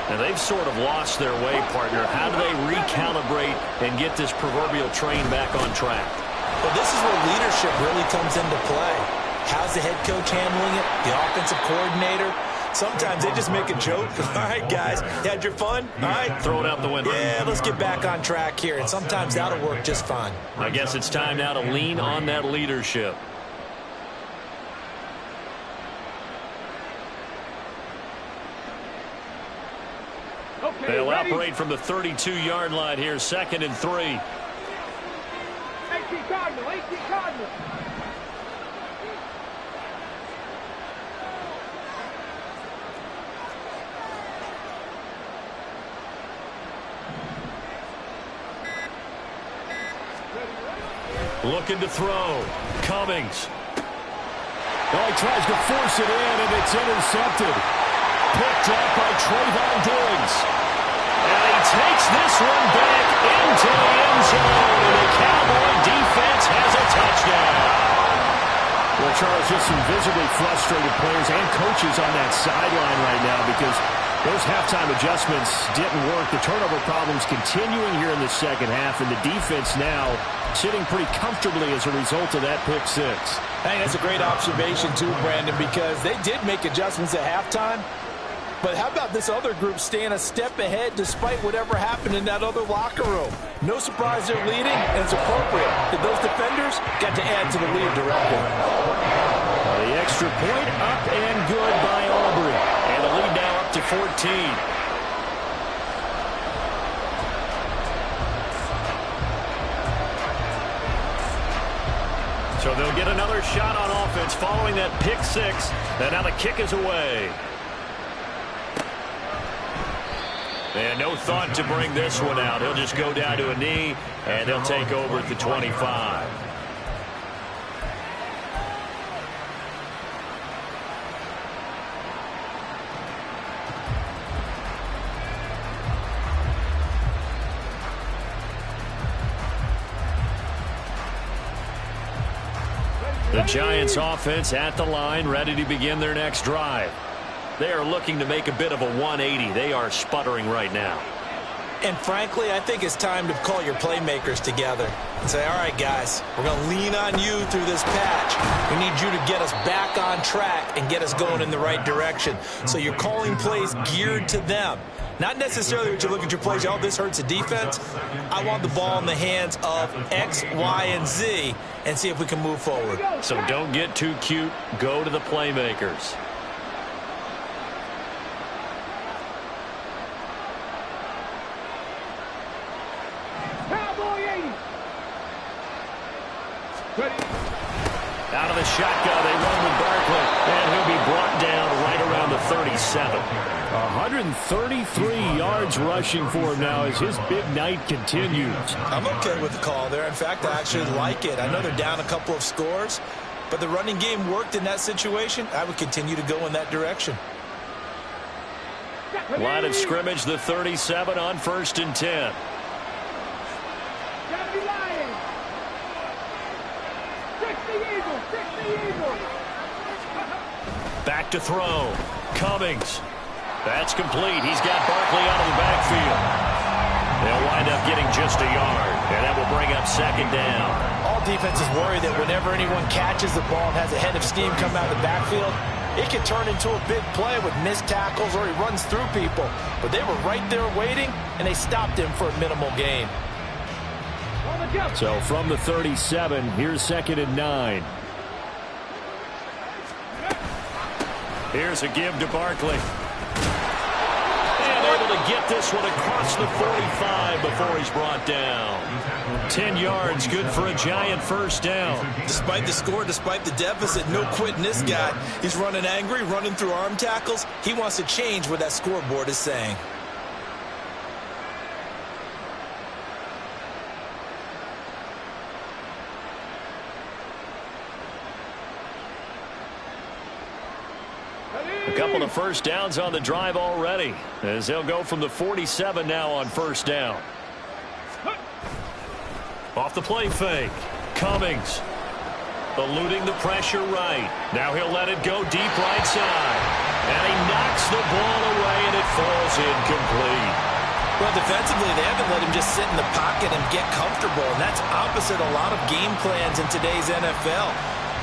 And they've sort of lost their way, partner. How do they recalibrate and get this proverbial train back on track? Well, this is where leadership really comes into play. How's the head coach handling it? The offensive coordinator? Sometimes they just make a joke. All right, guys, you had your fun? All right. Throw it out the window. Yeah, let's get back on track here. And sometimes that'll work just fine. I guess it's time now to lean on that leadership. Okay, They'll ready? operate from the 32-yard line here, 2nd and 3. 18 Cardinal, 18 Cardinal. Looking to throw. Cummings. Oh, he tries to force it in, and it's intercepted. Picked up by Trayvon Diggs. And he takes this one back into the end zone, and the Cowboy defense has a touchdown. Well, Charles, just some visibly frustrated players and coaches on that sideline right now because those halftime adjustments didn't work. The turnover problems continuing here in the second half, and the defense now sitting pretty comfortably as a result of that pick six. I think that's a great observation, too, Brandon, because they did make adjustments at halftime. But how about this other group staying a step ahead despite whatever happened in that other locker room? No surprise they're leading, and it's appropriate that those defenders got to add to the lead directly. The extra point up and good by Aubrey. And the lead now up to 14. So they'll get another shot on offense following that pick six. And now the kick is away. And no thought to bring this one out. He'll just go down to a knee, and they'll take over at the 25. The Giants offense at the line, ready to begin their next drive. They are looking to make a bit of a 180. They are sputtering right now. And frankly, I think it's time to call your playmakers together and say, all right, guys, we're going to lean on you through this patch. We need you to get us back on track and get us going in the right direction. So you're calling plays geared to them. Not necessarily that you look at your plays, oh, this hurts the defense. I want the ball in the hands of X, Y, and Z and see if we can move forward. So don't get too cute. Go to the playmakers. Out of the shotgun, they run with Barkley, and he'll be brought down right around the 37. 133 yards rushing for him now as his big night continues. I'm okay with the call there. In fact, I actually like it. I know they're down a couple of scores, but the running game worked in that situation. I would continue to go in that direction. Line of scrimmage, the 37 on 1st and 10. Back to throw. Cummings. That's complete. He's got Barkley out of the backfield. They'll wind up getting just a yard, and that will bring up 2nd down. All defenses worry that whenever anyone catches the ball and has a head of steam come out of the backfield, it can turn into a big play with missed tackles or he runs through people. But they were right there waiting, and they stopped him for a minimal gain. So from the 37, here's 2nd and 9. Here's a give to Barkley. And able to get this one across the 45 before he's brought down. 10 yards, good for a Giant 1st down. Despite the score, despite the deficit, no quitting this guy. He's running angry, running through arm tackles. He wants to change what that scoreboard is saying. couple of first downs on the drive already, as they'll go from the 47 now on first down. Off the play fake. Cummings eluding the pressure right. Now he'll let it go deep right side. And he knocks the ball away, and it falls incomplete. Well, defensively, they haven't let him just sit in the pocket and get comfortable, and that's opposite a lot of game plans in today's NFL.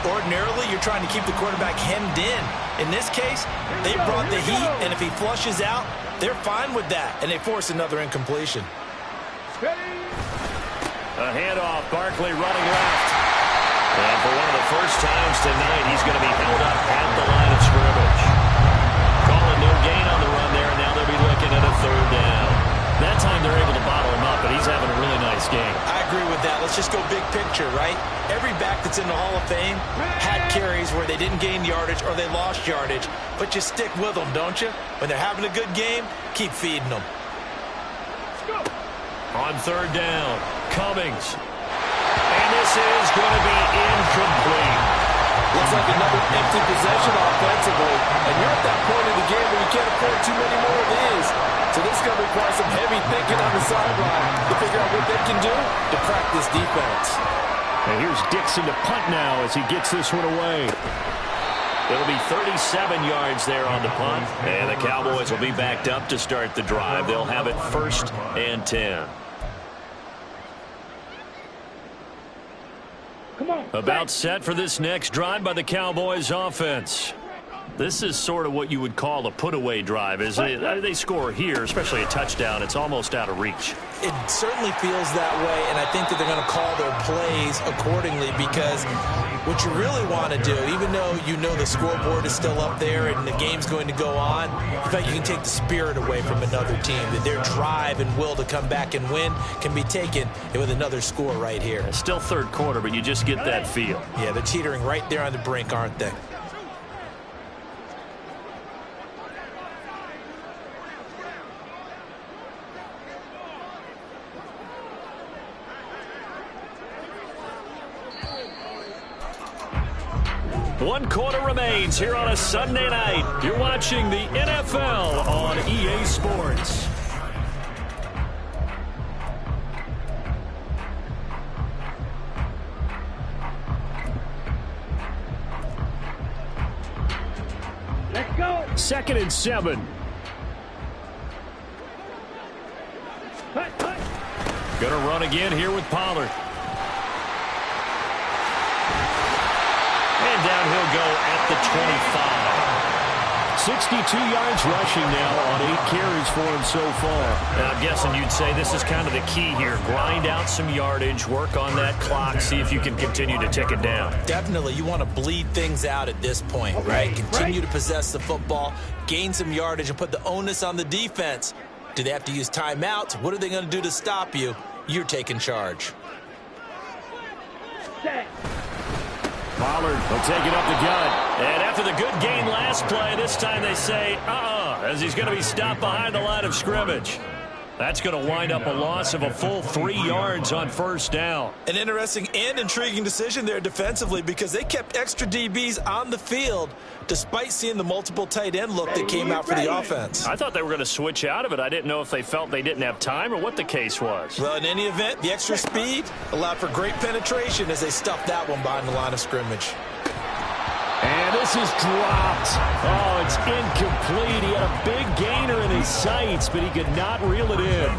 Ordinarily, you're trying to keep the quarterback hemmed in. In this case, they brought the heat, and if he flushes out, they're fine with that, and they force another incompletion. A handoff, Barkley running left. And for one of the first times tonight, he's going to be held up at the line of scrimmage. Calling no gain on the run there, and now they'll be looking at a third down. That time they're able to bottle him up, but he's having a really nice game. I agree with that. Let's just go big picture, right? Every back that's in the Hall of Fame had carries where they didn't gain yardage or they lost yardage, but you stick with them, don't you? When they're having a good game, keep feeding them. On third down, Cummings. And this is going to be incomplete. Looks like another empty possession offensively, and you're at that point in the game where you can't afford too many more of these. So this is going to require some heavy thinking on the sideline to figure out what they can do to crack this defense. And here's Dixon to punt now as he gets this one away. It'll be 37 yards there on the punt, and the Cowboys will be backed up to start the drive. They'll have it 1st and 10. About set for this next drive by the Cowboys offense. This is sort of what you would call a put-away drive, isn't it? They score here, especially a touchdown. It's almost out of reach. It certainly feels that way, and I think that they're going to call their plays accordingly, because what you really want to do, even though you know the scoreboard is still up there and the game's going to go on, in fact, you can take the spirit away from another team. That their drive and will to come back and win can be taken with another score right here. It's still third quarter, but you just get that feel. Yeah, they're teetering right there on the brink, aren't they? One quarter remains here on a Sunday night. You're watching the NFL on EA Sports. Let's go. 2nd and 7. Gonna run again here with Pollard. And down he'll go at the 25. 62 yards rushing now on 8 carries for him so far. And I'm guessing you'd say this is kind of the key here. Grind out some yardage, work on that clock, see if you can continue to tick it down. Definitely. You want to bleed things out at this point, right? Continue to possess the football, gain some yardage, and put the onus on the defense. Do they have to use timeouts? What are they going to do to stop you? You're taking charge. Pollard will take it up the gut. And after the good gain last play, this time they say, as he's going to be stopped behind the line of scrimmage. That's going to wind up a loss of a full 3 yards on first down. An interesting and intriguing decision there defensively, because they kept extra DBs on the field despite seeing the multiple tight end look that came out for the offense. I thought they were going to switch out of it. I didn't know if they felt they didn't have time or what the case was. Well, in any event, the extra speed allowed for great penetration as they stuffed that one behind the line of scrimmage. And this is dropped. Oh, it's incomplete. He had a big gainer in his sights, but he could not reel it in.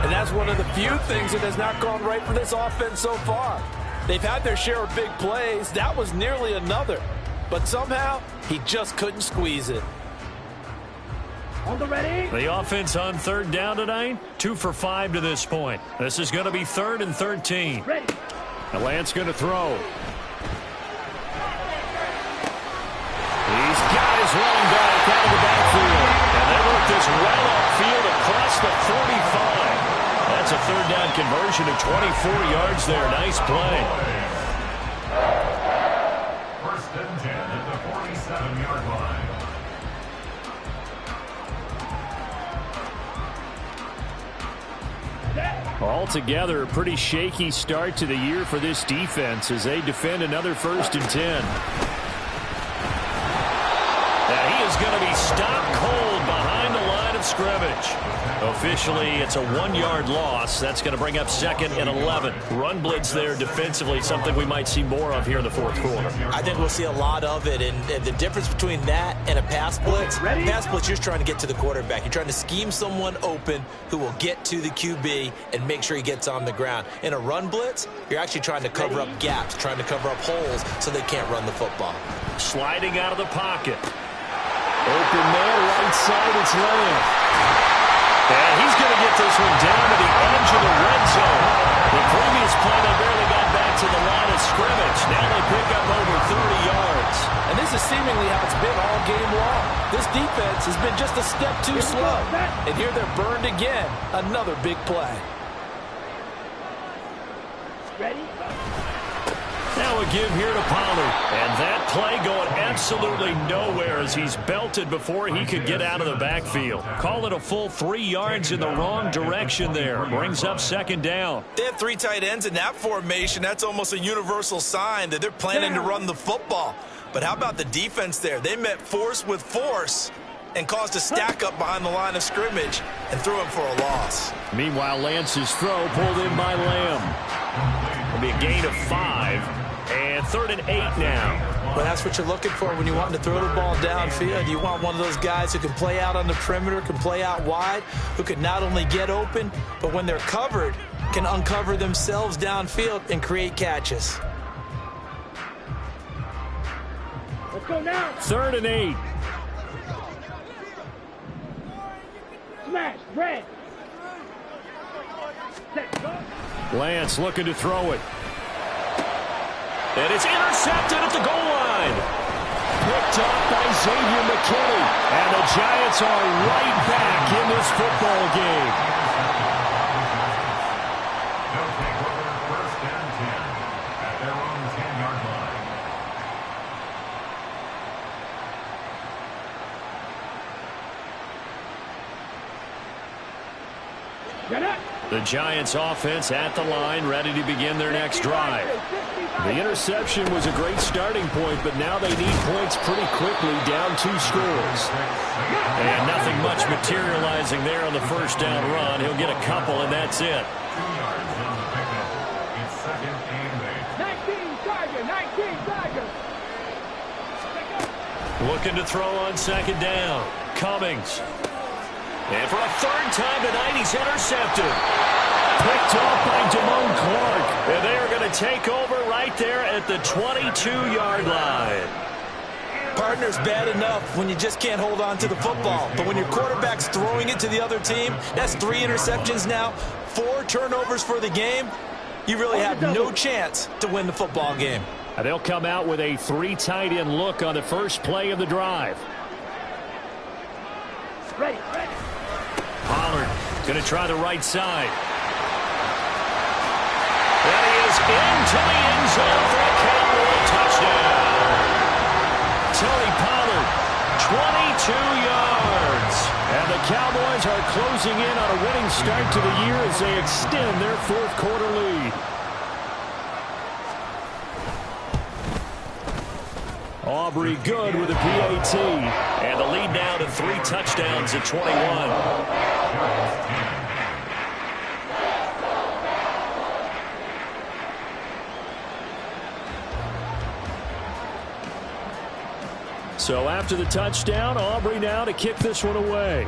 And that's one of the few things that has not gone right for this offense so far. They've had their share of big plays. That was nearly another. But somehow, he just couldn't squeeze it. On the ready. The offense on third down tonight, 2 for 5 to this point. This is going to be 3rd and 13. Ready. And Lance going to throw. He's got his running back out of the backfield. And they work this well upfield across the 45. That's a third down conversion of 24 yards there. Nice play. 1st and 10 at the 47-yard line. Altogether, a pretty shaky start to the year for this defense as they defend another 1st and 10. Now he is is going to be stopped cold behind the line of scrimmage. Officially, it's a 1-yard loss. That's going to bring up 2nd and 11. Run blitz there defensively, something we might see more of here in the 4th quarter. I think we'll see a lot of it, and the difference between that and a pass blitz, you're just trying to get to the quarterback. You're trying to scheme someone open who will get to the QB and make sure he gets on the ground. In a run blitz, you're actually trying to cover up gaps, trying to cover up holes so they can't run the football. Sliding out of the pocket. Open man, right side, it's Lamb. And he's going to get this one down to the edge of the red zone. The previous play, they barely got back to the line of scrimmage. Now they pick up over 30 yards. And this is seemingly how it's been all game long. This defense has been just a step too slow. And here they're burned again. Another big play. Ready? Now a give here to Pollard. And that play going absolutely nowhere as he's belted before he could get out of the backfield. Call it a full 3 yards in the wrong direction there. Brings up 2nd down. They have 3 tight ends in that formation. That's almost a universal sign that they're planning to run the football. But how about the defense there? They met force with force and caused a stack up behind the line of scrimmage and threw him for a loss. Meanwhile, Lance's throw pulled in by Lamb. It'll be a gain of 5. And 3rd and 8 now. Well, that's what you're looking for when you want to throw the ball downfield. You want one of those guys who can play out on the perimeter, can play out wide, who can not only get open, but when they're covered, can uncover themselves downfield and create catches. Let's go now. 3rd and 8. Smash, red. Set, go. Lance looking to throw it. And it's intercepted at the goal line. Picked up by Xavier McKinney. And the Giants are right back in this football game. They'll take over 1st and 10 at their own 10-yard line. Get up. The Giants offense at the line, ready to begin their next drive. The interception was a great starting point, but now they need points pretty quickly, down 2 scores. And nothing much materializing there on the 1st down run. He'll get a couple, and that's it. 2 yards on the pickup. It's 2nd and 8. 19 Tiger. Looking to throw on 2nd down. Cummings. And for a 3rd time tonight, he's intercepted. Picked off by Damone Clark. And they are going to take over right there at the 22-yard line. Partner's bad enough when you just can't hold on to the football. But when your quarterback's throwing it to the other team, that's 3 interceptions now, 4 turnovers for the game. You really have no chance to win the football game. They'll come out with a 3 tight end look on the first play of the drive. Ready. Pollard going to try the right side. And he is into the end zone for a Cowboy touchdown. Tony Pollard, 22 yards. And the Cowboys are closing in on a winning start to the year as they extend their 4th quarter lead. Aubrey good with a PAT. And the lead now to 3 touchdowns at 21. So after the touchdown, Aubrey now to kick this one away.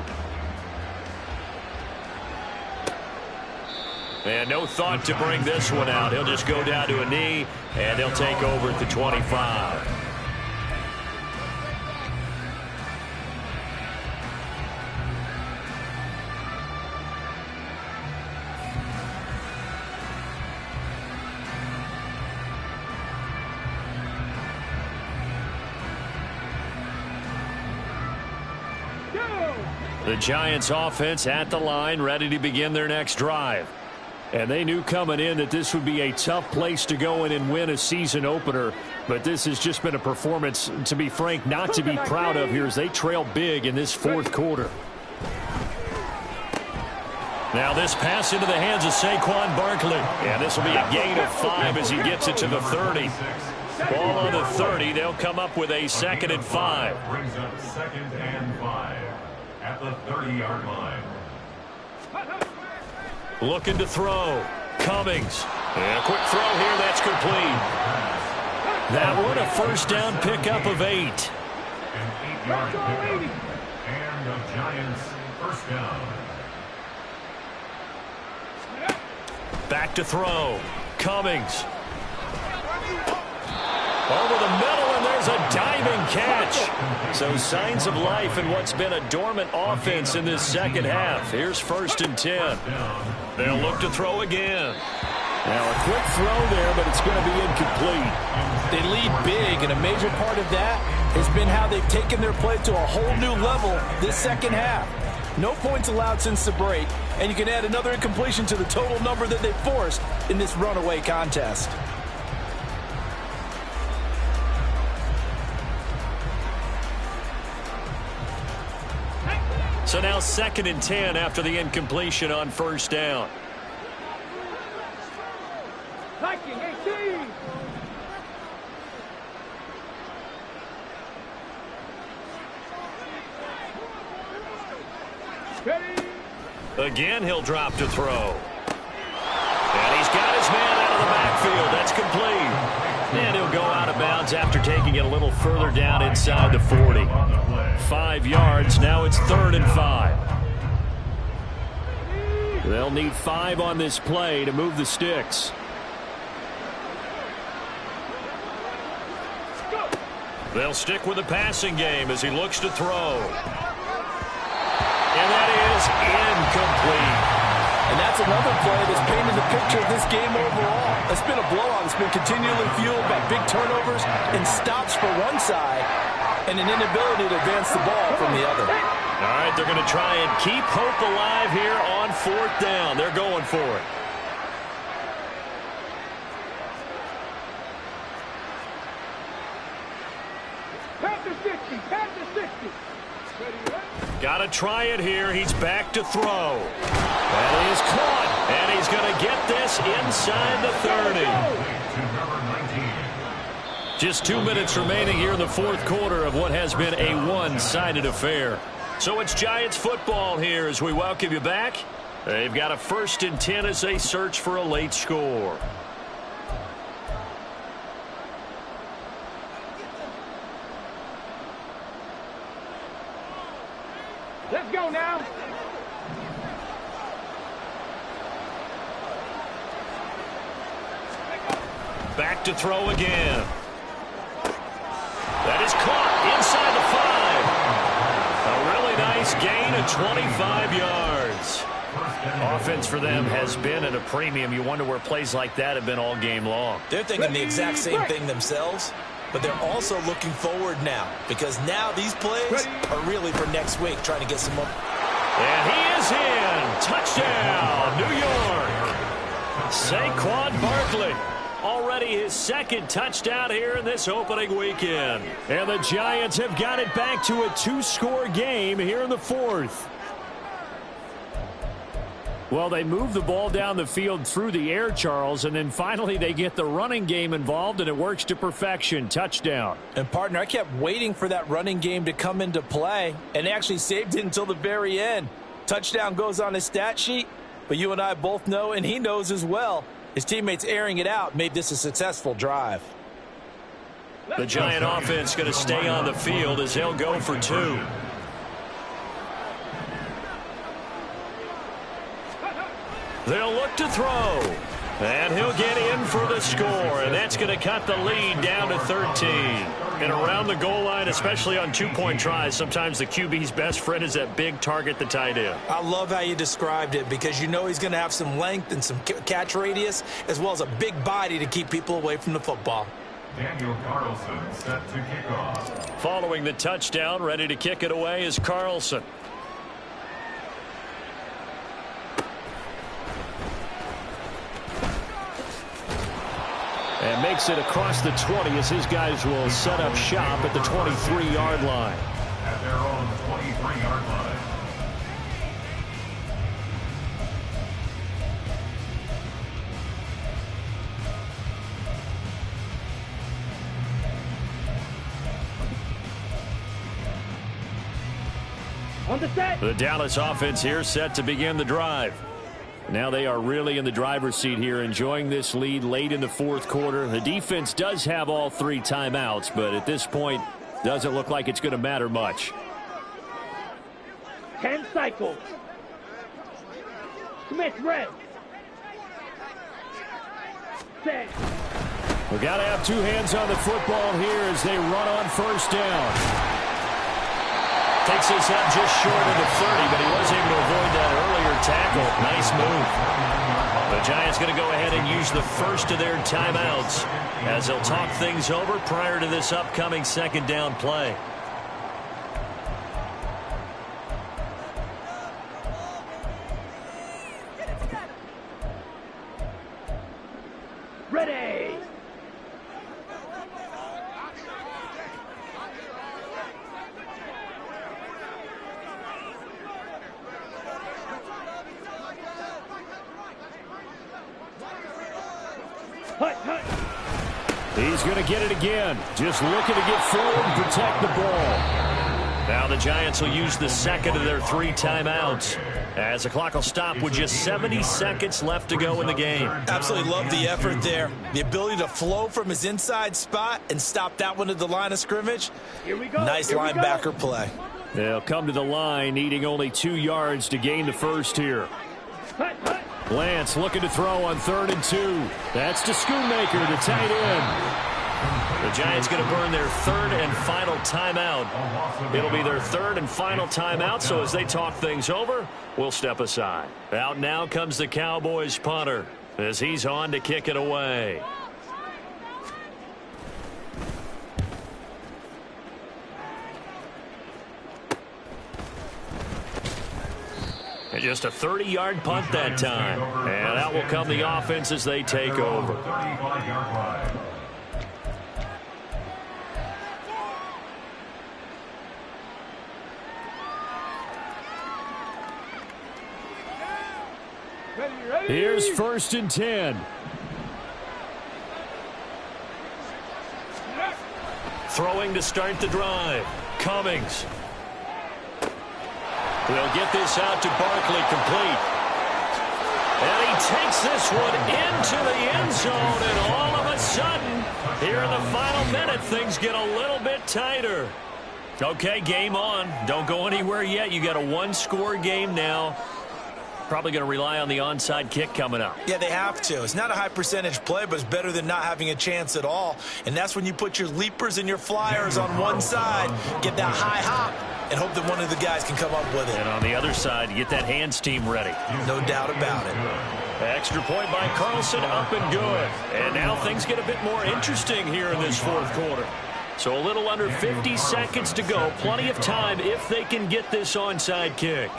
And no thought to bring this one out. He'll just go down to a knee, and they'll take over at the 25. The Giants offense at the line, ready to begin their next drive. And they knew coming in that this would be a tough place to go in and win a season opener. But this has just been a performance, to be frank, not to be proud of here as they trail big in this 4th quarter. Now this pass into the hands of Saquon Barkley. And this will be a gain of 5 as he gets it to the 30. Ball on the 30. They'll come up with a 2nd and 5. Brings up 2nd and 5 at the 30-yard line. Looking to throw. Cummings. And a quick throw here. That's complete. That one, a 1st down pickup of 8. An 8-yard pickup. And the Giants 1st down. Back to throw. Cummings. Over the middle, and there's a diving catch. So signs of life in what's been a dormant offense in this 2nd half. Here's 1st and 10. They'll look to throw again. Now a quick throw there, but it's going to be incomplete. They lead big, and a major part of that has been how they've taken their play to a whole new level this 2nd half. No points allowed since the break, and you can add another incompletion to the total number that they forced in this runaway contest. So now 2nd and 10 after the incompletion on 1st down. Viking 18. Again, he'll drop to throw. And he's got his man out of the backfield. That's complete. And he'll go out of bounds after taking it a little further down inside the 40. 5 yards. Now it's 3rd and 5. They'll need 5 on this play to move the sticks. They'll stick with the passing game as he looks to throw. And that is incomplete. And that's another play that's painted the picture of this game overall. It's been a blowout. It's been continually fueled by big turnovers and stops for one side and an inability to advance the ball from the other. All right, they're going to try and keep hope alive here on 4th down. They're going for it. Past the 60. Past the 60. Got to try it here. He's back to throw. That is caught. And he's going to get this inside the 30. Just 2 minutes remaining here in the 4th quarter of what has been a one-sided affair. So it's Giants football here as we welcome you back. They've got a 1st and 10 as they search for a late score. Let's go now. Back to throw again. That is caught inside the 5. A really nice gain of 25 yards. Offense for them has been at a premium. You wonder where plays like that have been all game long. They're thinking the exact same thing themselves, but they're also looking forward now because now these plays are really for next week, trying to get some more. And he is in. Touchdown, New York. Saquon Barkley. Already his 2nd touchdown here in this opening weekend. And the Giants have got it back to a 2-score game here in the 4th. Well, they move the ball down the field through the air, Charles, and then finally they get the running game involved, and it works to perfection. Touchdown. And, partner, I kept waiting for that running game to come into play, and they actually saved it until the very end. Touchdown goes on his stat sheet, but you and I both know, and he knows as well, his teammates airing it out made this a successful drive. The Giant offense going to stay on the field as they'll go for 2. They'll look to throw. And he'll get in for the score. And that's going to cut the lead down to 13. And around the goal line, especially on 2-point tries, sometimes the QB's best friend is that big target, the tight end. I love how you described it because you know he's going to have some length and some catch radius as well as a big body to keep people away from the football. Daniel Carlson set to kick off. Following the touchdown, ready to kick it away is Carlson. And makes it across the 20 as his guys will set up shop at the 23-yard line. At their own 23-yard line. On the set. The Dallas offense here set to begin the drive. Now they are really in the driver's seat here, enjoying this lead late in the fourth quarter. The defense does have all 3 timeouts, but at this point, doesn't look like it's going to matter much. 10 cycles. Smith red. Set. We've got to have 2 hands on the football here as they run on first down. Takes this up just short of the 30, but he was able to avoid that earlier tackle. Nice move. The Giants going to go ahead and use the first of their timeouts as they'll talk things over prior to this upcoming second down play. Ready. He's going to get it again. Just looking to get forward and protect the ball. Now the Giants will use the second of their 3 timeouts as the clock will stop with just 70 seconds left to go in the game. Absolutely love the effort there. The ability to flow from his inside spot and stop that one at the line of scrimmage. Here we go. Nice linebacker play. They'll come to the line needing only 2 yards to gain the first here. Lance looking to throw on 3rd and 2. That's to Schoonmaker, the tight end. The Giants going to burn their 3rd and final timeout. It'll be their 3rd and final timeout, so as they talk things over, we'll step aside. Out now comes the Cowboys punter as he's on to kick it away. And just a 30-yard punt that time. And out will come the offense as they take over. Here's 1st and 10. Throwing to start the drive. Cummings. They'll get this out to Barkley, complete. And he takes this one into the end zone, and all of a sudden, here in the final minute, things get a little bit tighter. Okay, game on. Don't go anywhere yet. You got a 1-score game now. Probably going to rely on the onside kick coming up. Yeah, they have to. It's not a high percentage play, but it's better than not having a chance at all. And that's when you put your leapers and your flyers on one side, get that high hop, and hope that one of the guys can come up with it. And on the other side, get that hands team ready. No doubt about it. Extra point by Carlson, up and good. And now things get a bit more interesting here in this fourth quarter. So a little under 50 seconds to go. Plenty of time if they can get this onside kick.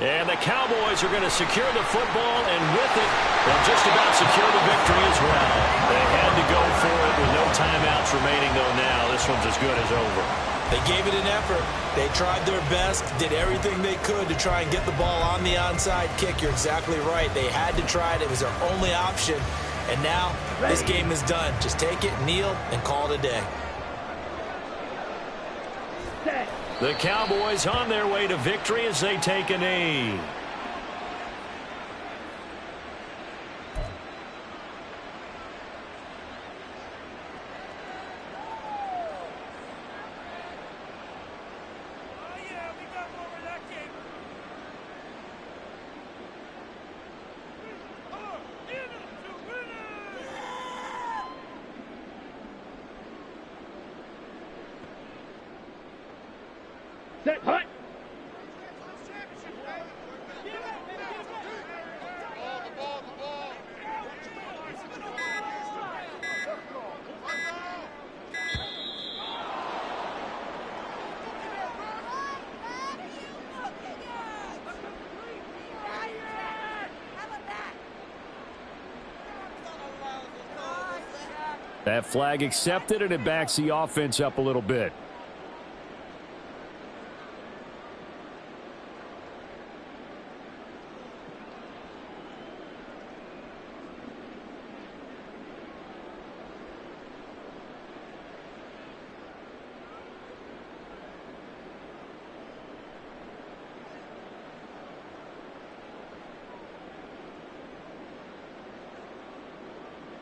And the Cowboys are going to secure the football, and with it, they'll just about secure the victory as well. They had to go for it with no timeouts remaining, though now. This one's as good as over. They gave it an effort. They tried their best, did everything they could to try and get the ball on the onside kick. You're exactly right. They had to try it. It was their only option. And now this game is done. Just take it, kneel, and call it a day. The Cowboys on their way to victory as they take a knee. Set, hut. That flag accepted, and it backs the offense up a little bit.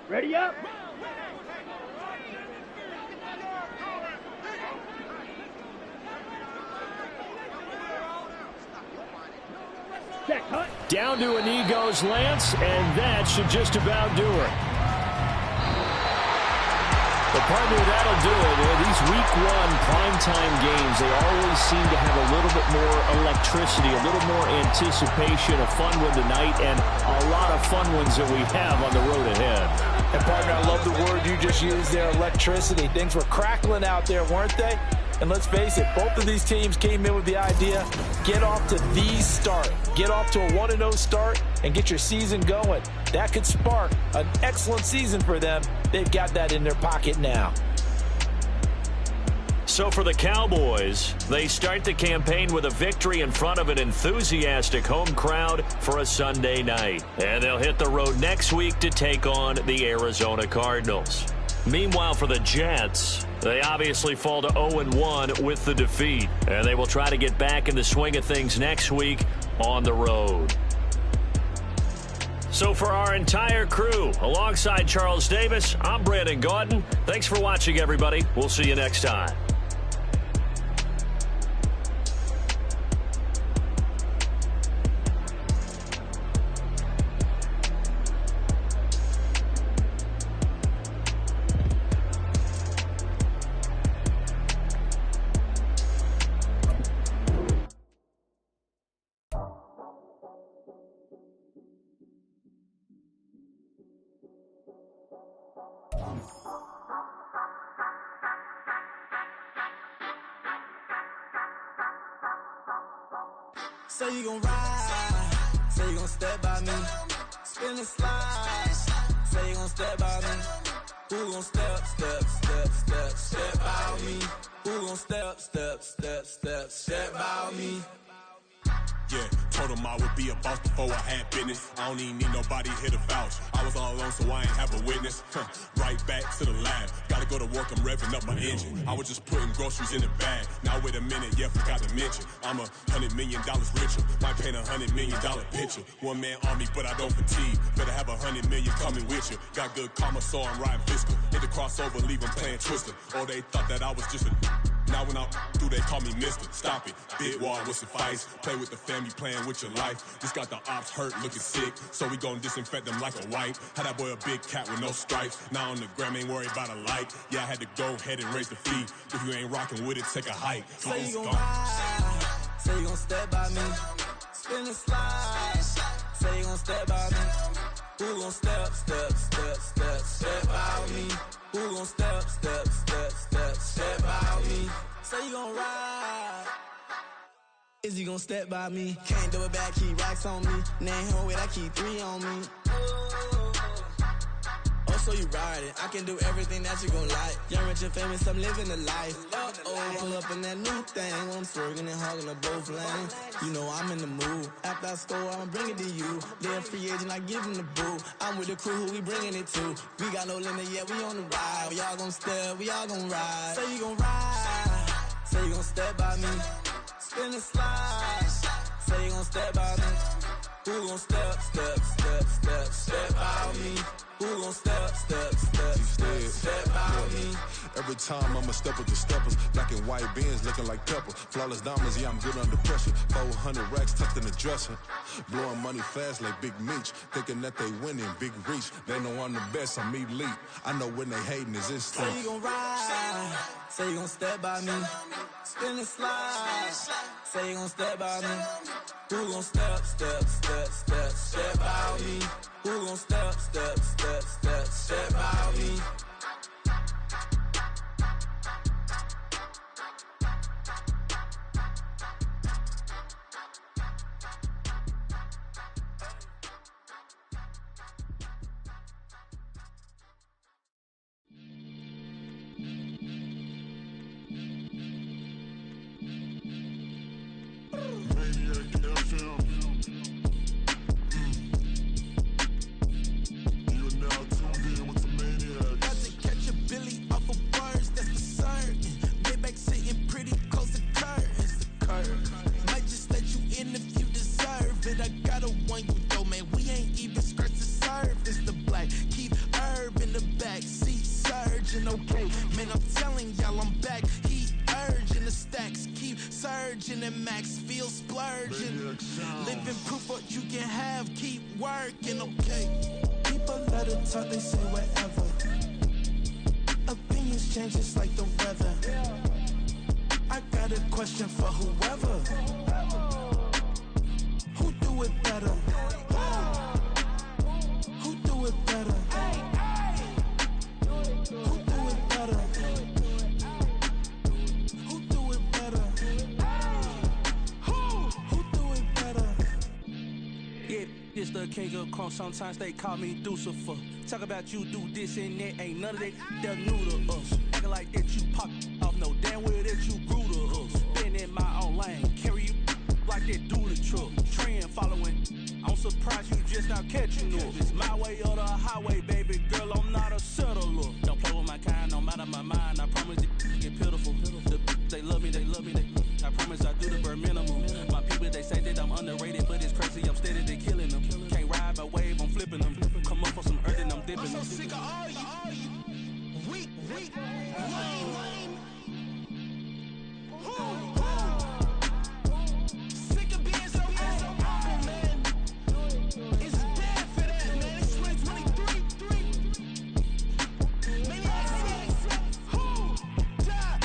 Ready up. Set hut. Down to a knee goes Lance, and that should just about do it. But partner, that'll do it. These week one primetime games, they always seem to have a little bit more electricity, a little more anticipation. A fun one tonight, and a lot of fun ones that we have on the road ahead. And partner, I love the word you just used there, electricity. Things were crackling out there, weren't they? And let's face it, both of these teams came in with the idea, get off to the start. Get off to a 1-0 start and get your season going. That could spark an excellent season for them. They've got that in their pocket now. So for the Cowboys, they start the campaign with a victory in front of an enthusiastic home crowd for a Sunday night. And they'll hit the road next week to take on the Arizona Cardinals. Meanwhile, for the Jets, they obviously fall to 0-1 with the defeat. And they will try to get back in the swing of things next week on the road. So for our entire crew, alongside Charles Davis, I'm Brandon Gaudin. Thanks for watching, everybody. We'll see you next time. Say you gon' ride, say you gon' step by me, spin and slide, say you gon' step by me, who gon' step by me, who gon' step by me. Yeah, told him I would be a boss before I had business. I don't even need nobody here to vouch. I was all alone, so I ain't have a witness. Right back to the lab. Gotta go to work, I'm revving up my engine. I was just putting groceries in the bag. Now wait a minute, yeah, forgot to mention. I'm $100 million richer. Might paint $100 million picture. One man army, but I don't fatigue. Better have 100 million coming with you. Got good karma, so I'm riding fiscal. Hit the crossover, leave them playing Twister. Oh, they thought that I was just a... Now when I do, they call me Mister. Stop it. Big wall with suffice. Play with the family, playing with your life. Just got the ops hurt, looking sick. So we gon' disinfect them like a wipe. Had that boy a big cat with no stripes. Now on the gram, ain't worried about a light. Yeah, I had to go ahead and raise the fee. If you ain't rocking with it, take a hike. Say you gon' ride. Say you gon' step by me. Spin and slide. Say you gon' step by me. Who gon' step by me? Who gon' step by me? Say you gon' ride. Is you gon' step by me? Can't do it back, keep racks on me. Name home with, I keep 3 on me. Oh, so you riding. I can do everything that you gon' like. Young, rich, and famous, I'm living the life. Uh-oh, pull up in that new thing. I'm swerving and hogging up both lanes. You know I'm in the mood. After I score, I'ma bring it to you. They're a free agent, I give them the boo. I'm with the crew, who we bringing it to. We got no limit, yeah, we on the ride. We all gon' step, we all gon' ride. Say you gon' ride. Say you gon' step by me. Spin and slide. Say you gon' step by me. Who gon' step by me? Who gon' step by me? Every time I'ma step with the steppers. Black and white beans looking like pepper. Flawless diamonds, yeah, I'm good under pressure. 400 racks tucked in the dresser. Blowing money fast like Big Meech. Thinking that they winning, big reach. They know I'm the best, I'm elite. I know when they hating is instant. Say you gon' ride. Say you gon' step by me. Spin and slide. Say you gon' step by me. Who gon' step by me? Who gon' step by me? and max, feel splurging. Living proof what you can have, keep working, okay? People let it talk, they say whatever. Opinions change just like the weather. I got a question for whoever. Who do it better? Who do it better? Who do it better? Who do it better? Who do it better? Yeah, it's the king of crunk. Sometimes they call me Lucifer. Talk about you do this and that. Ain't none of that, they're new to us. Acting like that you pop off, no damn well that you grew to us. Been in my own lane, carry you like that do the truck. Trend following, I'm surprised you just now catching up. It's my way or the highway, baby girl, I'm not a settler. Don't play with my kind, no matter my mind. I promise it get pitiful. They love me, I promise I do the bare minimum. My people, they say that I'm underrated, but it's crazy, I'm steady, they killing them. Can't ride my wave, I'm flipping them. Come up for some earth and I'm dipping them. I'm so sick of all you weak, lame. Sick of being so humble, man. It's dead for that, man. It's 2023. Maniacs, who die?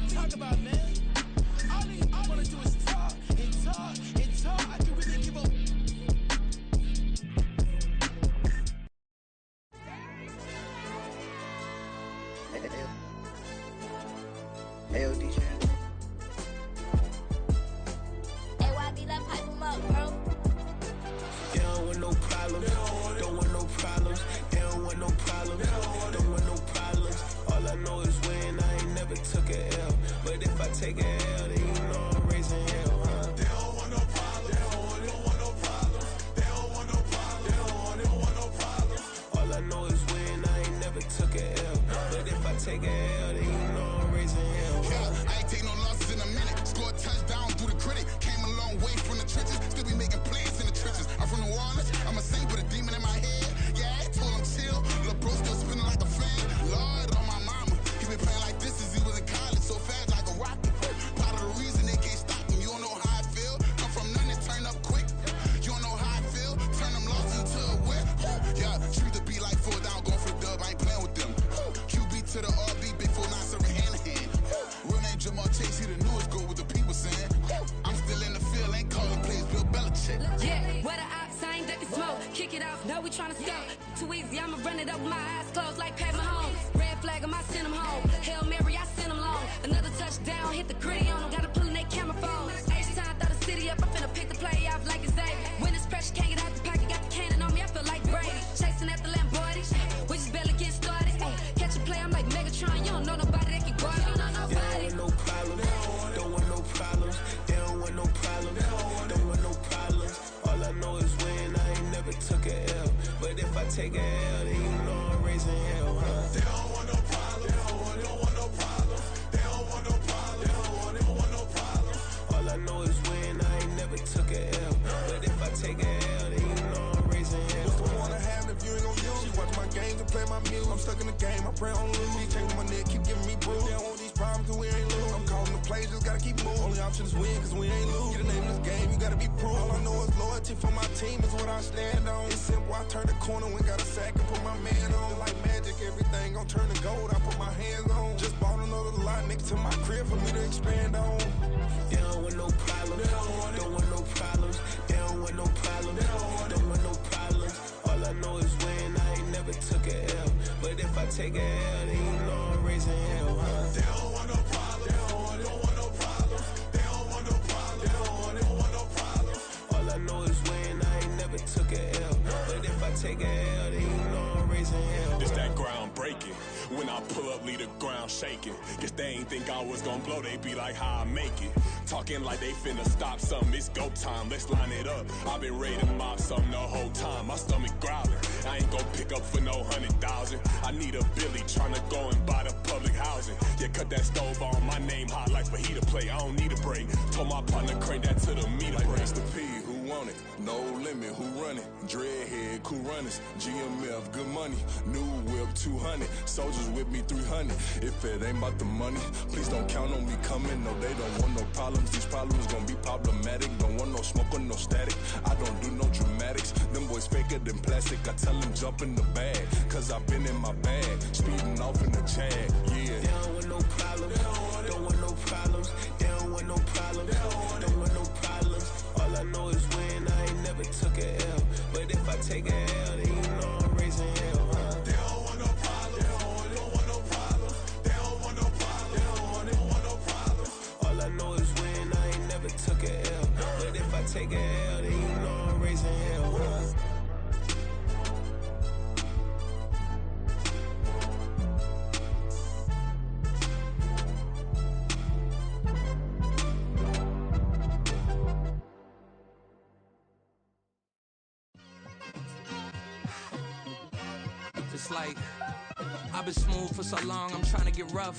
Talk about, man. All I wanna do is talk and talk and talk. I can really give up. Hey, DJ. Hey, YB, let pipe him up, bro. They don't want no problems. Don't want no problems. They don't want no problems. Don't want no problems. All I know is when I ain't never took a L. But if I take a L, then you know I'm raising hell, huh? They don't want no problems. They don't want no problems. They don't want no problems. They don't want no problems. All I know is when I ain't never took a L. But if I take a L, then you know I'm raising hell. Yeah, I ain't take no losses in a minute. Scored a touchdown through the critic. Came a long way from the trenches. Still be making plays in the trenches. I'm from New Orleans. I'm a saint with a demon in my head. Yeah, I told him chill. Lil' bro still spinning like a fan. Lord on my mama. He been playing like this since he was in college. So fast like a rocket. Part of the reason they can't stop him. You don't know how I feel. Come from nothing and turn up quick. You don't know how I feel. Turn them losses into a whip. Yeah, treat the beat like 4 down. Going for the dub. I ain't playing with them. QB to the RB. Big 4 9 serving hand to hand. Real name Jamar Chase. He the newest goal with the people saying. I'm still in the field. Ain't calling plays. Bill Belichick. Yeah, where the ops, I ain't ducking smoke. Kick it off, no, we tryna score. Too easy, I'ma run it up with my eyes closed like Pat Mahomes. Red flag, I send him home. Hail Mary, I send him long. Another touchdown, hit the gritty on him. Gotta pull in that camera phone. H-time, throw the city up. I'm finna pick the play off like it's Xavier. When it's pressure, can't get out the pocket. Got the cannon on me, I feel like Brady. Chasing at the Lamborghini. We just barely get started. Ay, catch a play, I'm like Megatron. You don't know nobody that can guard. You don't know nobody. They don't want no problems. Don't want no problems. They don't want no problems. Don't want no problems. All I know is when I ain't never took a L. But if I take a L, then you know I'm raising hell, huh? They don't want no problems. They don't want no problems. They don't want no problems. They don't want no problems. All I know is when I ain't never took a L. But if I take a L, then you know I'm raising hell. What's the point of having if you ain't gon' use? She watch my games and play my music. I'm stuck in the game, I pray on lose. He changing my neck, keep giving me bruise. They don't want these problems cause we ain't lose. I'm calling the plays, just gotta keep moving. Only option is win cause we ain't lose. Get a name in this game, you gotta be proof. All I know is loyalty for my team is what I stand on. It's simple, I turn the corner when got a sack and put my man on. Like magic, everything gon' turn to gold, I put my hands on. Just bought another lot next to my crib for me to expand on. They don't want no problems. Don't want no problems. They don't want no problems. Don't want no problems. All I know is when I ain't never took a L. But if I take a L, then you know I'm raising hell, huh? They don't want no problems. They don't want no problems. They don't want no problems. They don't want no problems. All I know is when I ain't never took a L. But if I take a L, then you know I'm raising hell. It's that ground breaking. When I pull up, leave the ground shaking. Guess they ain't think I was gonna blow, they be like, how I make it. Talking like they finna stop something, it's go time, let's line it up. I've been ready to mob something the whole time, my stomach growling. I ain't gon' pick up for no 100,000. I need a Billy tryna go and buy the public housing. Yeah, cut that stove on, my name hot like fajita plate. I don't need a break. Told my partner crank that to the meter break. Mr. P, who want it? No limit. limit, who running? Dreadhead, cool runners, GMF, good money, new whip 200, soldiers with me 300. If it ain't about the money, please don't count on me coming. No, they don't want no problems. These problems gon' be problematic. Don't want no smoke or no static. I don't do no dramatics. Them boys faker than plastic. I tell them jump in the bag, cause I've been in my bag, speeding off in the Jag. Yeah. They don't want no problems. Don't want no problems. They don't want no problems. Don't want no problems. All I know is win. I ain't never took a L, but if I take a L, then you know I'm raising hell, huh? They don't want no problems. They don't want no problems. They don't want no problems. They don't want no problems. All I know is win. I ain't never took a L, but if I take a L, then you know I'm raising hell, huh? It's like I've been smooth for so long, I'm trying to get rough.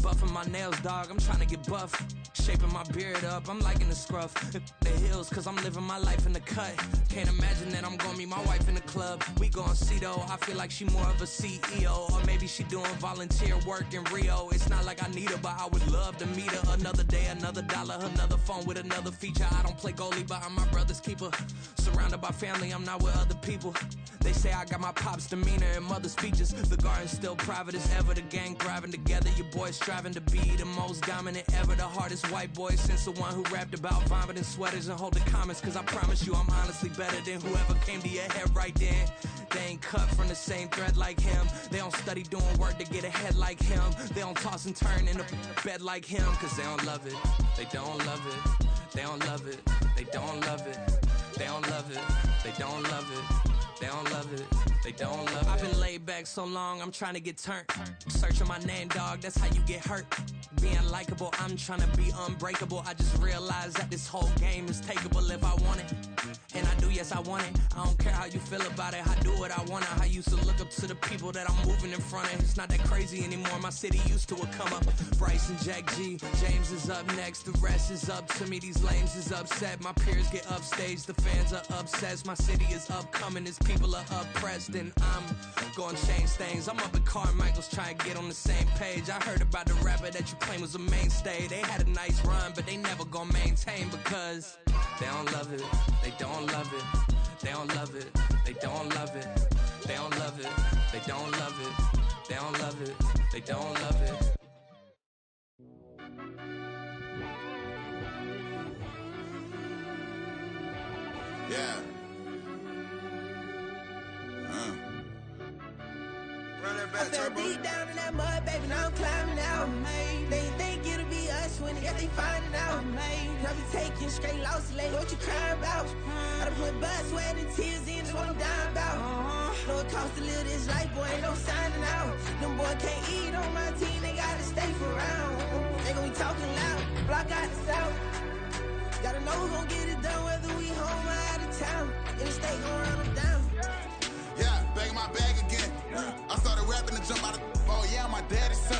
Buffing my nails, dog, I'm trying to get buff. Shaping my beard up, I'm liking the scruff. The hills, cause I'm living my life in the cut. Can't imagine that I'm gonna meet my wife in the club. We gon' see though, I feel like she more of a CEO. Or maybe she doing volunteer work in Rio. It's not like I need her, but I would love to meet her. Another day, another dollar, another phone with another feature. I don't play goalie, but I'm my brother's keeper. Surrounded by family, I'm not with other people. They say I got my pop's demeanor and mother's features. The garden's still private as ever, the gang thriving together. Your boys striving to be the most dominant ever. The hardest white boy since the one who rapped about vomiting sweaters and holding comments. Cause I promise you I'm honestly better than whoever came to your head right then. They ain't cut from the same thread like him. They don't study doing work to get ahead like him. They don't toss and turn in the bed like him. Cause they don't love it, they don't love it. They don't love it, they don't love it. They don't love it, they don't love it. They don't love it, they don't love it. I've been laid back so long, I'm trying to get turned. Searching my name, dog, that's how you get hurt. Being likable, I'm trying to be unbreakable. I just realized that this whole game is takeable if I want it. And I do, yes, I want it. I don't care how you feel about it, I do what I want. I used to look up to the people that I'm moving in front of. It's not that crazy anymore, my city used to it come up. Bryce and Jack G, James is up next. The rest is up to me, these lames is upset. My peers get upstaged, the fans are obsessed. My city is upcoming, its people are oppressed. And I'm gonna change things. I'm up at Carmichael's trying to get on the same page. I heard about the rapper that you claim was a mainstay. They had a nice run, but they never gonna maintain because they don't love it, they don't love it, they don't love it, they don't love it, they don't love it, they don't love it, they don't love it, they don't love it. Yeah. Run that back, I fell deep down in that mud, baby, now I'm climbing out. They think it'll be us when they get they finding out. I be taking straight losses, like what you crying about? I done put blood, sweat, and tears in, that's what I'm dying about. Know it costs to live this life, boy, ain't no signing out. Them boy can't eat on my team, they gotta stay for round. They gon' be talking loud, block out the south. Gotta know who gon' get it done, whether we home or out of town. In the state gon' run them down. Yeah, bagging my bag again. I started rapping to jump out of oh yeah, I'm my daddy's son.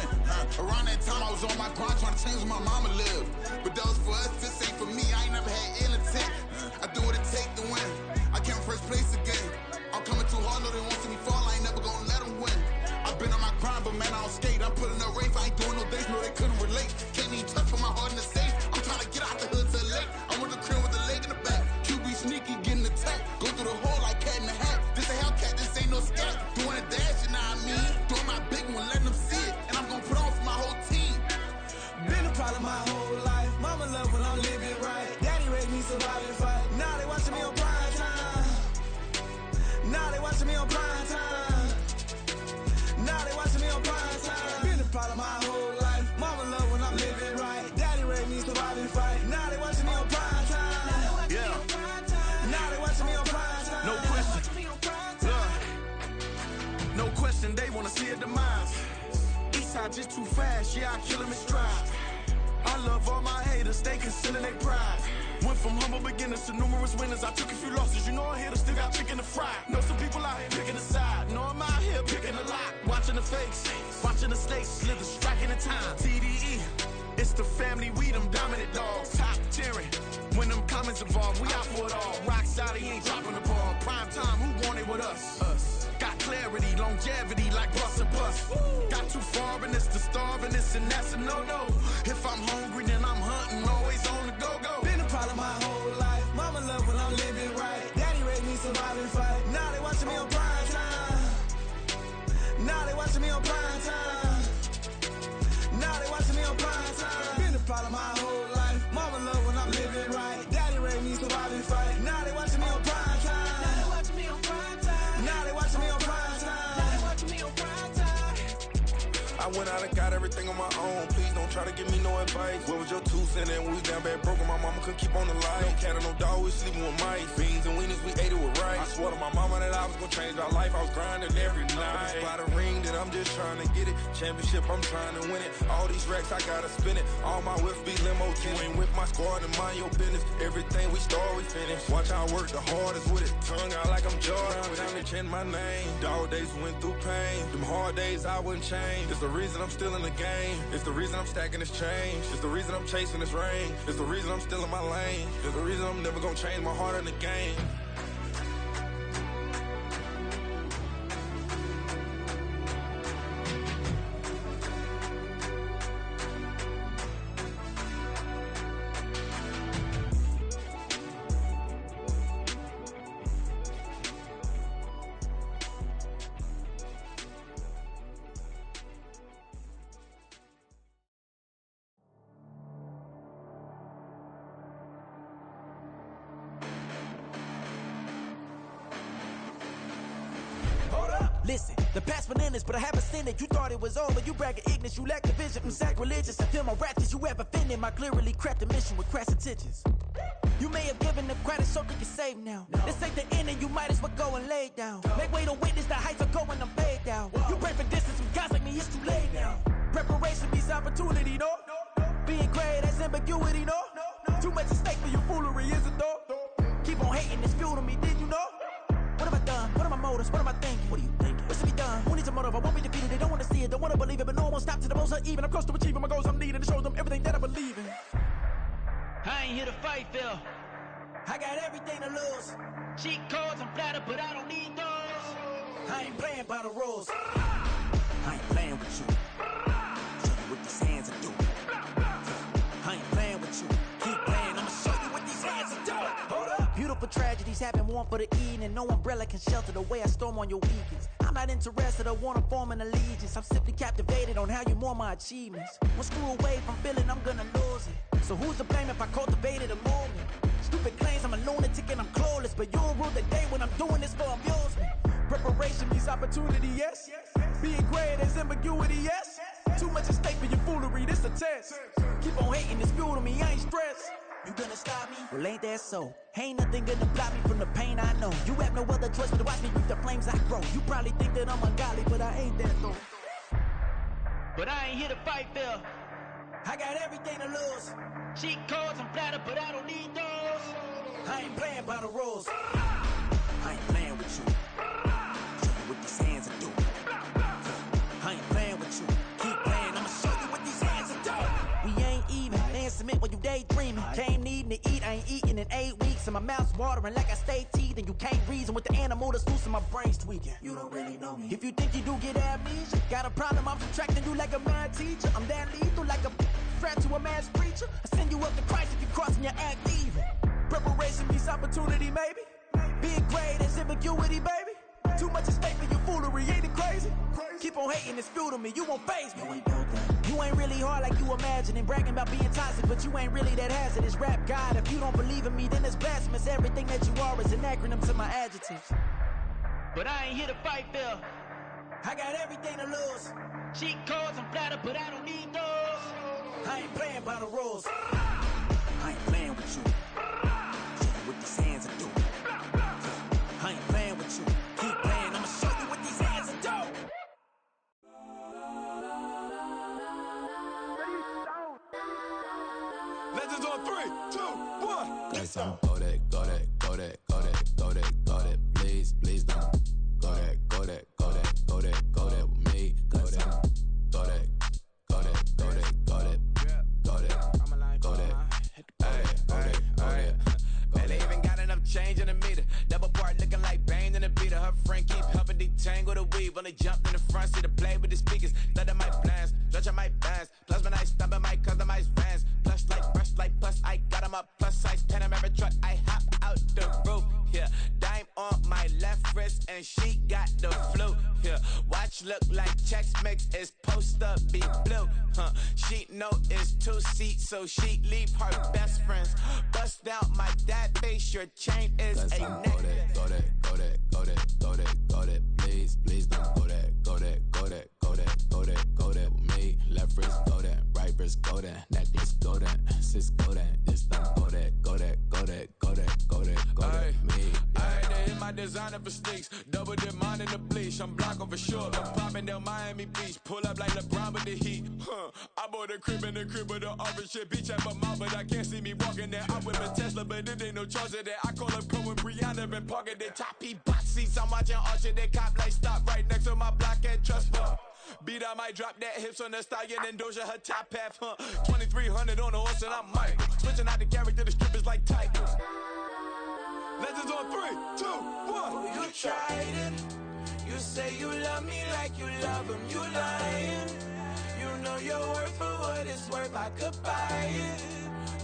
Around that time I was on my grind trying to change where my mama lived. But that was for us, this ain't for me. I ain't never had ill intent. I do what it take to win. I came first place again. I'm coming too hard, no they won't see me fall. I ain't never gonna let them win. I've been on my grind, but man I don't skate. I'm putting up race, I ain't doing no days, no they couldn't relate. Can't even touch for my heart in the safe. I'm trying to get out the hood to the lake. I'm with the crib with the leg in the back. QB sneaky, getting attacked. Go through the hole like cat in the hat. This a Hellcat, this ain't no scat. Doing a dash, you know what I mean? Doing my big one, letting them see it. And I'm gonna put on for my whole team. Been a problem my whole life. Mama love when I'm living right. Daddy raised me survive and fight. Now they watching me on prime time. Now they watching me on prime time. Now they watching me on prime time. Been a problem my whole life. Mama love when I'm living right. Daddy raised me survive and fight. Now they watching me on prime time. Yeah. Now they watching me on prime time. No question. No question, they wanna see a demise. Eastside just too fast, yeah, I kill him in stride. I love all my haters, they concealing their pride. Went from humble beginners to numerous winners. I took a few losses, you know I hit, still got chicken to fry. Know some people out here picking a side, know I'm out here picking a lot. Watching the fakes, watching the snakes, slither, striking the time. TDE, it's the family, we them dominant dogs. Top tiering, when them comments drugs involved, we out for it all. Rock solid, he ain't dropping the ball. Prime time, who want it with us? Us. Got clarity, longevity like bus and bus. Got too far and it's the starving, this and that's a no-no. If I'm hungry, then I'm hunting, always on the go-go. Been a problem my whole life. Mama love when I'm living right. Daddy raised me survive and fight. Now they watching me on prime time. Now they watching me on prime time. Now they watching me on prime time. Been a problem my whole life. Mama love when I'm living right. Daddy raised me survive and fight. Now they watching me on prime time. Now they watching me on prime time. Now they watching me on prime time. Now they watching me on prime time. I went out and got everything on my own. Please don't try to give me no advice. What was your 2 cents and we was down bad broke and my mama couldn't keep on the light. No cat and no dog, we sleeping with mice. Beans and weenies, we ate it with rice. I swore to my mama that I was gonna change our life. I was grinding every night. By the ring that I'm just trying to get it. Championship, I'm trying to win it. All these racks, I gotta spin it. All my whips be limo tinted. Ain't with my squad and mind your business. Everything we start, we finish. Watch how I work the hardest with it. Tongue out like I'm Jordan. Time to change my name. Dog days went through pain. Them hard days I wouldn't change. It's the reason I'm still in the game. It's the reason I'm stacking this change. It's the reason I'm chasing this rain. It's the reason I'm still in my lane. It's the reason I'm never gonna change my heart in the game. Listen, the past bananas, but I haven't seen it. You thought it was over, you bragging ignorance, you lack the vision. I'm sacrilegious, I feel my ratchets, you have offended. My clearly cracked the mission with crass intentions. You may have given the credit so they can save now. This ain't the end and you might as well go and lay down. Make way to witness the heights are going, I'm paid down. You pray for distance with guys like me, it's too late now. Preparation means opportunity, no? Being great, that's ambiguity, no? Too much at stake for your foolery, is it though? Keep on hating, it's fuel to me, did you know? What have I done? What are my motives? What am I thinking? What are you thinking? What's to be done? Who needs a motive? I won't be defeated. They don't want to see it, don't want to believe it, but no one won't stop to the most uneven. I'm close to achieving my goals. I'm needing to show them everything that I believe in. I ain't here to fight, Phil. I got everything to lose. Cheat codes, I'm flattered, but I don't need those. I ain't playing by the rules. I ain't playing with you. Show you what these hands are doing. I ain't playing with you. Keep playing, I'ma show you what these hands are doing. Hold up. Beautiful tragedies happen, one for the evening, and no umbrella can shelter the way I storm on your weekends. I'm not interested, I wanna form an allegiance. I'm simply captivated on how you more my achievements. One screw away from feeling I'm gonna lose it. So who's to blame if I cultivated a movement? Stupid claims I'm a lunatic and I'm clueless, but you'll rule the day when I'm doing this for amusement. Preparation means opportunity, yes. Being great as ambiguity, yes. Too much at stake for your foolery, this a test. Keep on hating, it's fuel to me, I ain't stressed. You gonna stop me? Well, ain't that so? Ain't nothing gonna block me from the pain I know. You have no other choice but to watch me reap the flames I grow. You probably think that I'm ungodly, but I ain't that though. But I ain't here to fight, Phil. I got everything to lose. Cheat codes, I'm flattered, but I don't need those. I ain't playing by the rules. I ain't playing with you. Show you what these hands are doing. I ain't playing with you. Keep playing, I'ma show you what these hands are doing. We ain't even. They ain't submit when you daydreaming. Came needing to eat, I ain't eating in 8 weeks. And my mouth's watering like I stay teething. You can't reason with the animal that's loose and my brain's tweaking. You don't really know me. If you think you do get amnesia, got a problem, I'm subtracting you like a mad teacher. I'm that lethal like a threat to a mass preacher. I send you up to Christ if you crossing your act evil. Preparation means opportunity, maybe. Being great is ambiguity, baby. Too much at stake for your foolery, ain't it crazy? Keep on hating, it's fuel to me, you won't faze me. You ain't really hard like you imagine and bragging about being toxic, but you ain't really that hazardous. Rap God, if you don't believe in me, then it's blasphemous. Everything that you are is an acronym to my adjectives. But I ain't here to fight, Phil. I got everything to lose. Cheat codes, I'm flattered, but I don't need those. I ain't playing by the rules. I ain't playing with you. Show you what these hands are doing. I ain't playing with you. Keep playing, I'ma show you what these hands are doing. Legends on 3, 2, 1. Got some go that, go that, go that, go that, go that, go that. Please, please don't. Go that, go that, go that, go that, go that with me. Go that, go that, go that, go that, go that, go that, go that, go that, go that, go that. Tangle the weave, only jumped in the front seat to play with the speakers. Study my plans, judge on my bands. Plus when I stumble my customized vans. Plush like brush like plus, I got 'em up plus size. Panamera truck, I hop out the roof. Yeah, dime on my left wrist and she got the flu. Yeah, watch look like checks mix is supposed to be blue. She know it's 2 seats, so she leave her best friends. Bust down my dad base, your chain is a necklace. Go that, go that, go that, go that, go that. Please, please don't go that, go that, go that, go that, go that, go that with me. Left wrist go that, right wrist go that, necklace go that, sis go that, this don't go that, go that, go that, go that, go that, go that with me. I had to hit my designer for sneaks, double dip mine in the bleach. I'm blocking for sure, I'm popping down Miami Beach, pull up like LeBron with the heat. I bought a crib in the crib with the orange shit, beach at my mouth, but I can't see me walking there. I whip a Tesla, but it ain't no charge of that. I call up Cohen, Brianna, and parking the top box seats. I'm watching Archer, they cop like stop right next to my block at Trust Fund. Beat, I might drop that hips on the stallion and Doja her top half, 2300 on the horse and I'm Mike. Switching out the character, the strippers like Tigers. Legends on 3, 2, 1. Oh, you tried it. You say you love me like you love him. You lying. You know your worth for what it's worth. I could buy it.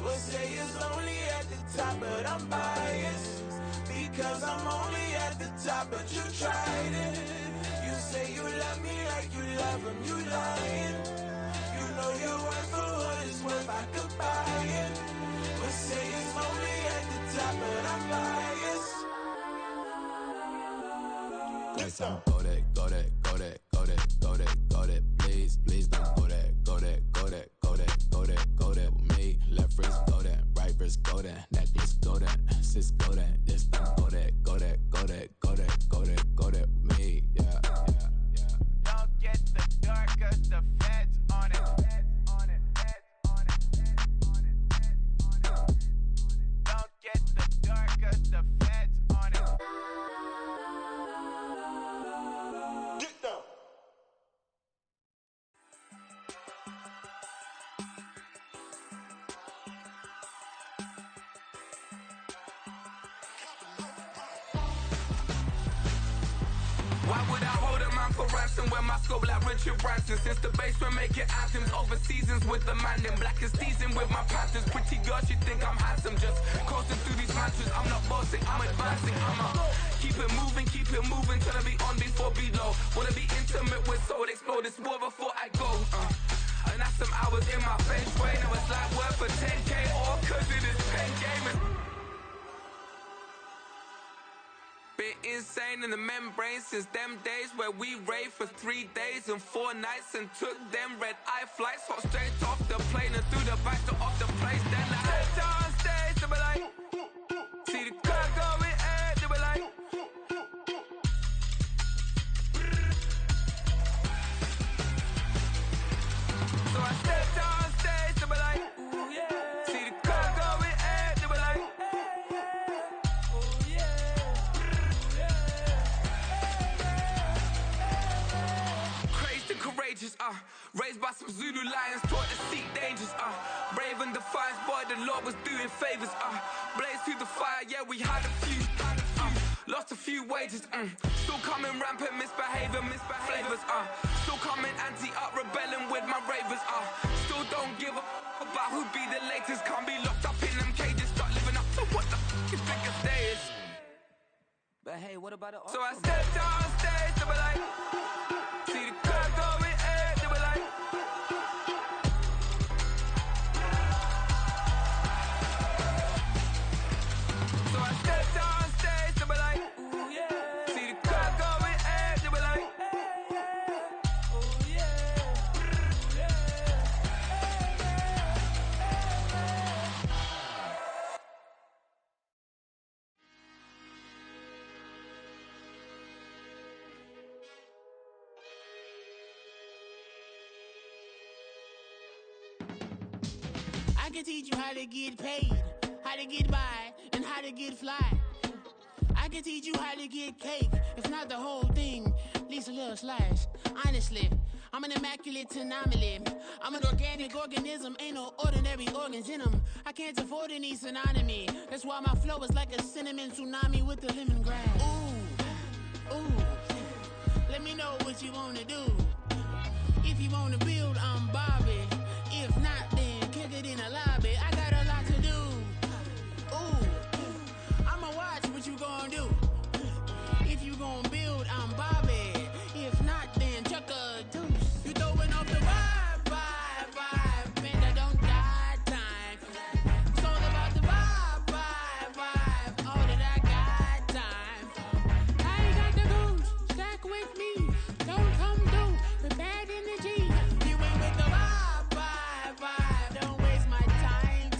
We'll say it's only at the top, but I'm biased. Because I'm only at the top, but you tried it. You say you love me like you love him. You lying. You know your worth for what it's worth. I could buy it. We'll say it's only at the top, but I'm biased. Go that, go that, go that, go that, go that, go that. Please, please don't go that, go that, go that, go that, go that, go that with me. Left wrist go that, right wrist go that, necklace go that, sis go that, this don't go that, go that, go that, go that, go that, go that with me. Yeah, yeah, yeah. Don't get the dark, cause the feds on it. Don't get the dark, cause the feds on it. Get down. Why would I hold a man for ransom when my scope like Richard Branson? Since the basement making anthems over seasons with the man in black is teasing with my panthers. Pretty girl, she think I'm handsome. Just coasting through these mantras. I'm not bossing, I'm advancing. I'ma keep it moving till I be on before below. Wanna be intimate with soul, explode this war before I go. And that's some hours in my bench way. Now it's like work for 10K all cause it is pen gaming. Been insane in the membrane since them days where we raved for 3 days and 4 nights and took them red eye flights. Hot straight off the plane and through the back door of the place. Then I stepped on stage, they were like, see the crowd going air, they were like, so I stepped on stage, they were like, ooh yeah, see the crowd going air, they were like, courageous, raised by some Zulu lions, taught to seek dangers, brave and defiant, boy, the Lord was doing favors, blaze through the fire, yeah, we had a few, lost a few wages, still coming rampant, misbehaving, flavors, still coming anti-up, rebelling with my ravers, still don't give a about who be the latest, can't be locked up in them cages, start living up to what the f*** is biggest day is. But hey, what about the so I stepped on stage, they were like, see the crowd going air, they were like, so I stepped on stage, they were like, ooh yeah, see the crowd going air, they were like, ooh yeah, I can teach you how to get paid, how to get by, and how to get fly. I can teach you how to get cake, if not the whole thing, at least a little slice. Honestly, I'm an immaculate anomaly. I'm an organic organism, ain't no ordinary organs in them. I can't afford any synonymy. That's why my flow is like a cinnamon tsunami with the lemongrass. Ooh, ooh. let me know what you wanna do. If you wanna build, I'm Bobby. If not, then kick it in the lobby. I got a lot to do. Ooh, I'ma watch what you gonna do. If you gonna build, I'm Bobby. If not, then chuck a deuce. You throwing off the vibe, man, I don't got time. It's all about the vibe, all that I got time. I ain't got the goose, stack with me. Don't come through with bad energy. You ain't with the vibe, don't waste my time.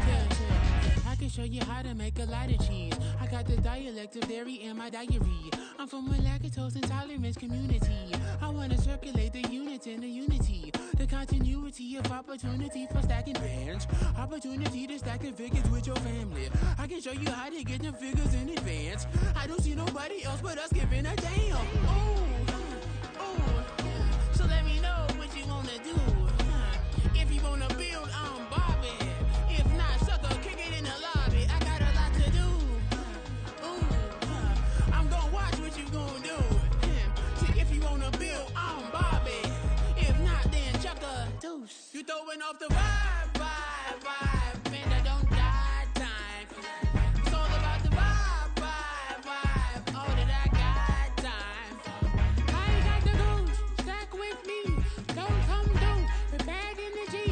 Yeah, I can show you how to make a lot of cheese. I got the dialect of dairy in my diary. I'm from a lactose intolerance community. I wanna circulate the units in the unity. The continuity of opportunity for stacking bands. Opportunity to stack the figures with your family. I can show you how to get them figures in advance. I don't see nobody else but us giving a damn. Ooh. So let me know what you wanna do. If you wanna build, I'm Bobby. If not, sucker, kick it in the lobby. I got a lot to do. I'm gonna watch what you gonna do. See, if you wanna build, I'm Bobby. If not, then chuck a deuce. You throwing off the vibe, man, I don't got time. It's all about the vibe, all that I got time. I ain't got the goose, stack with me. Don't come through with bad energy.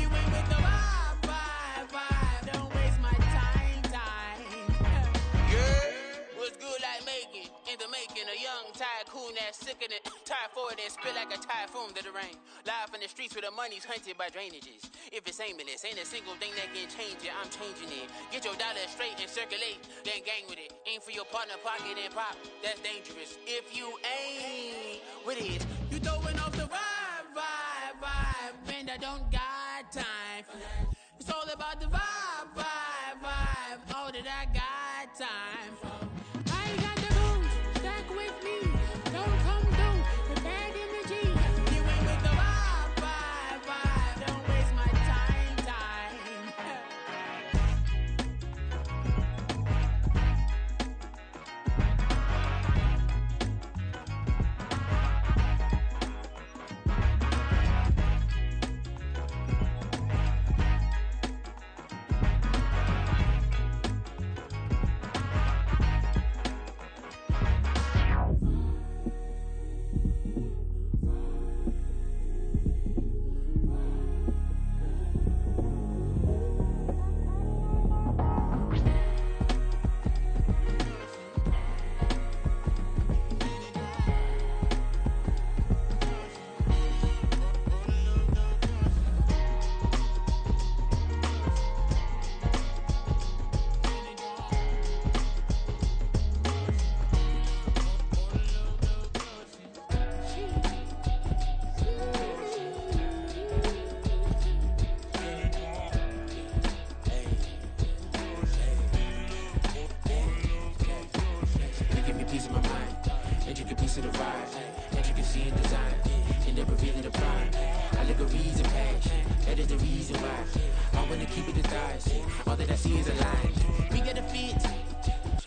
You ain't with the vibe, don't waste my time. Yeah, what's good like making? In the making, a young tycoon that's sick in it. Tire forward and spit like a typhoon to the rain. Live in the streets where the money's hunted by drainages. If it's aimless, ain't a single thing that can change it. I'm changing it. Get your dollar straight and circulate, then gang with it. Aim for your partner, pocket and pop. That's dangerous. If you ain't with it, you throwing off the vibe, man, I don't got time. It's all about the vibe, all that I got time. I ain't got the goose, stack with me. Don't come through with bad energy. You ain't with the vibe, don't waste my time.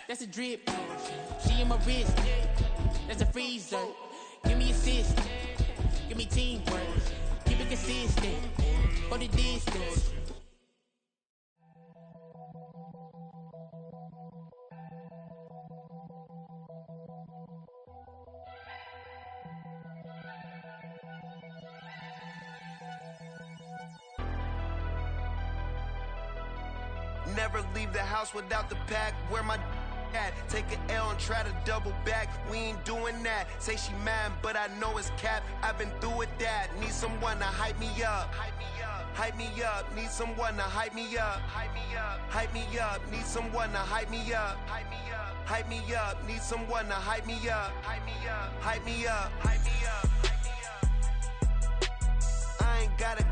That's a drip. She in my wrist. That's a freezer. Give me assist. Give me teamwork. Keep it consistent. For the distance. Never leave the house without the pack. Where my at? Take an L and try to double back. We ain't doing that. Say she mad, but I know it's cap. I've been through with that. Need someone to hype me up. Hype me up. Need someone to hype me up. Hype me up. Need someone to hype me up. Hype me up. Need someone to hype me up. Hype me up. I ain't got it,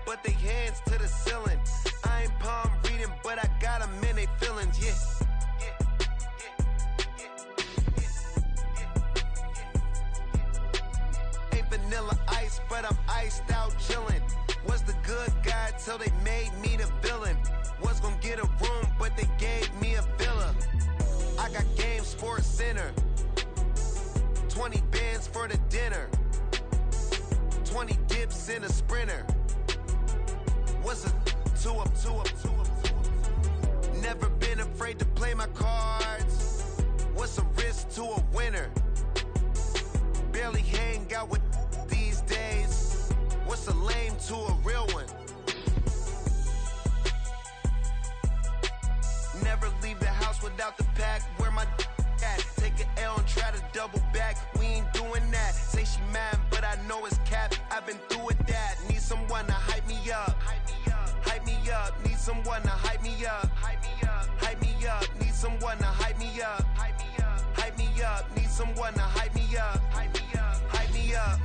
but they hands to the ceiling. I ain't palm reading, but I got them in they feelings, yeah. Ain't vanilla ice, but I'm iced out chillin'. Was the good guy till they made me the villain. Was gonna get a room, but they gave me a villa. I got Game Sports Center, 20 bands. a lame to a real one. Never leave the house without the pack. Where my at? Take an L and try to double back. We ain't doing that. Say she mad, but I know it's cap. I've been through with that. Need someone to hype me up. Hype me up. Need someone to hype me up. Hype me up. Need someone to hype me up. Hype me up. Need someone to hype me up. Hype me up.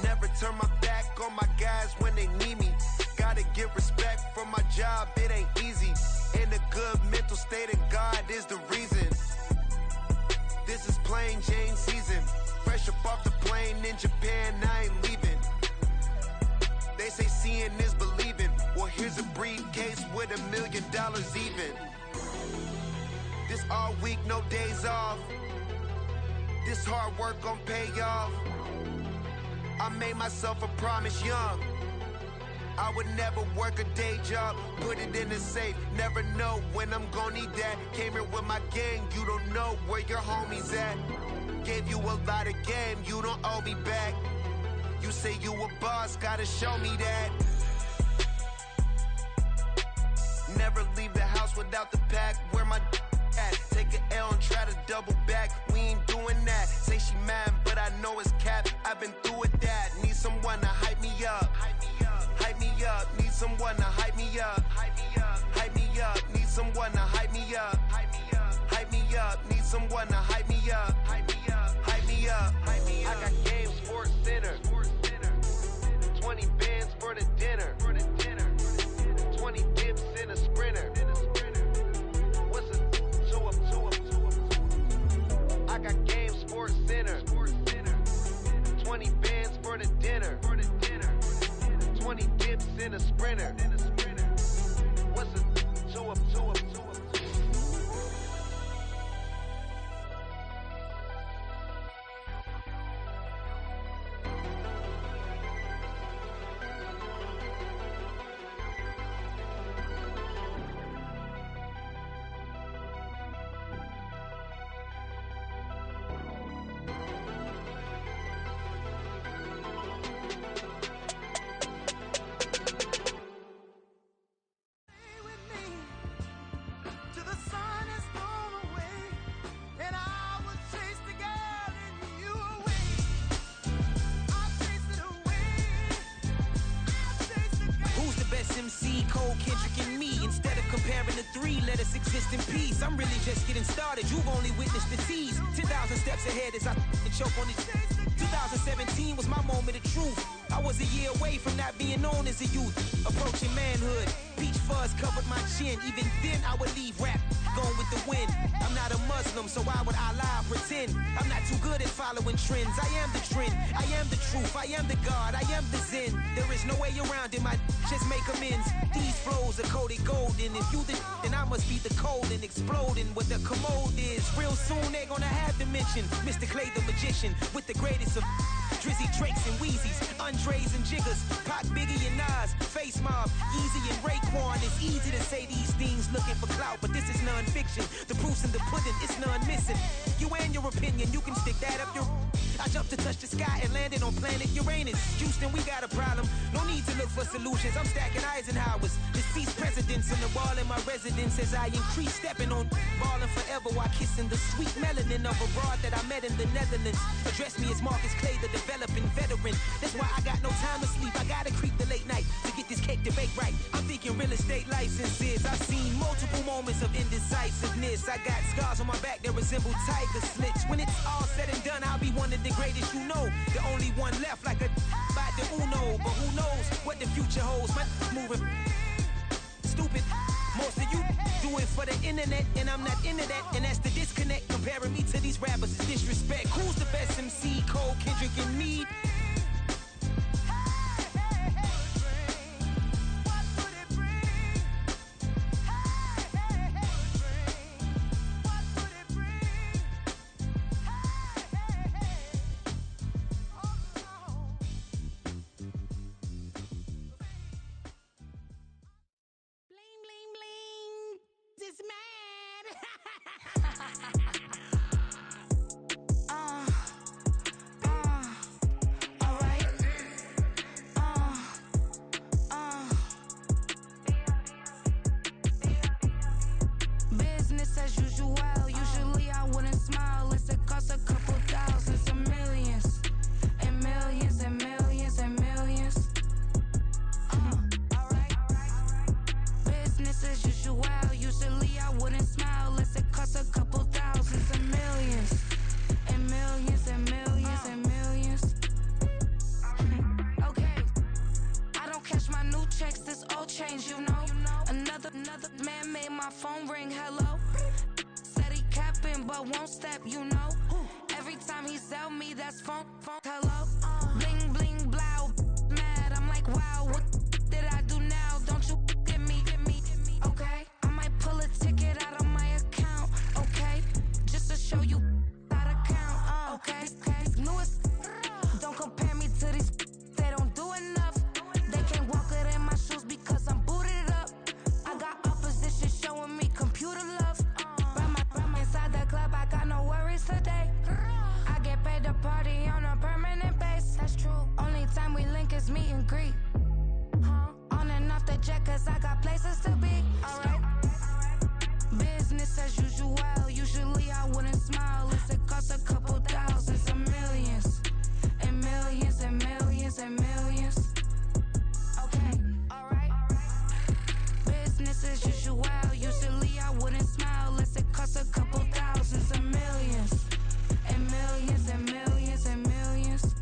Never turn my back on my guys when they need me. Gotta get respect for my job, it ain't easy. In a good mental state and God is the reason. This is plain Jane season. Fresh up off the plane in Japan, I ain't leaving. They say seeing is believing. Well, here's a briefcase with $1 million even. This all week, no days off. This hard work gon' pay off. I made myself a promise young. I would never work a day job, put it in the safe. Never know when I'm gon' need that. Came here with my gang, you don't know where your homies at. Gave you a lot of game, you don't owe me back. You say you a boss, gotta show me that. Never leave the house without the pack. Where my at? Take an L and try to double back. We ain't doing that. Say she mad, but I know it's cap. I've been through with that. Need someone to hype me up. Hype me up. Need someone to hype me up. Hype me up. Need someone to hype me up. Hype me up. Need someone to hype me up. Hype me up. I got Game Sports Center. 20 bands for the dinner. 20 dips in a sprinter. What's a 2 up? I got Game Sports Center. 20 bands for the dinner. 20 dips in a sprinter. What's a 2 up? MC, Cole, Kendrick, and me. Instead of comparing the three, let us exist in peace. I'm really just getting started. You've only witnessed the tease. 10,000 steps ahead as I choke on it. 2017 was my moment of truth. I was a year away from not being known as a youth. Approaching manhood. Peach fuzz covered my chin. Even then I would leave rap going with the wind. I'm not a Muslim, so why would Allah pretend? I'm not too good at following trends. I am the trend. I am the truth. I am the God. I am the Zen. There is no way around it. My just make amends. These flows are coated golden. If you then I must be the cold and exploding what the commode is. Real soon they gonna have to mention Mr. Clay the magician with the greatest of Drizzy, Drakes, and Wheezies, Andres and Jiggers, Pac, Biggie, and Nas, Face Mob, Yeezy, and Raekwon. It's easy to say these things looking for clout, but this is non-fiction. The proof's in the pudding, it's none missing. You and your opinion, you can stick that up your... I jumped to touch the sky and landed on planet Uranus. Houston, we got a problem. No need to look for solutions. I'm stacking Eisenhowers. Deceased presidents on the wall in my residence as I increase stepping on ballin' forever while kissing the sweet melanin of a broad that I met in the Netherlands. Address me as Marcus Clay, the developing veteran. That's why I got no time to sleep. I gotta creep the late night to get this cake to bake right. I'm thinking real estate licenses. I've seen multiple moments of indecisiveness. I got scars on my back that resemble tiger slits. When it's all said and done, I'll be one of the greatest you know. The only one left like a by the Uno. But who knows what the future holds. My moving stupid. Most of you do it for the internet, and I'm not into that. And that's the disconnect. Comparing me to these rappers is disrespect. Who's the best MC? Cole, Kendrick, and me? my phone ring, hello. Said he capping, but won't step, you know. Every time he sell me, that's phone, hello. Bling, bling, blow, mad, I'm like, wow, what did I do now? Don't you get me, okay? I might pull a ticket out of my account, okay? Just to show you how to count, okay? Newest, don't compare me to these, they don't do enough. They can't walk it in my shoes because I'm booted up. I got opposition showing me computer love. Run inside the club, I got no worries today. I get paid to party on a permanent base. That's true. Only time we link is meet and greet. On and off the jet, cause I got places to be. Alright. Business as usual. Usually I wouldn't smile if it cost a couple thousands of millions. And millions and millions and millions. Okay, alright. Business as usual. Usually I wouldn't smile unless it cost a couple thousands of millions. And millions and millions and millions.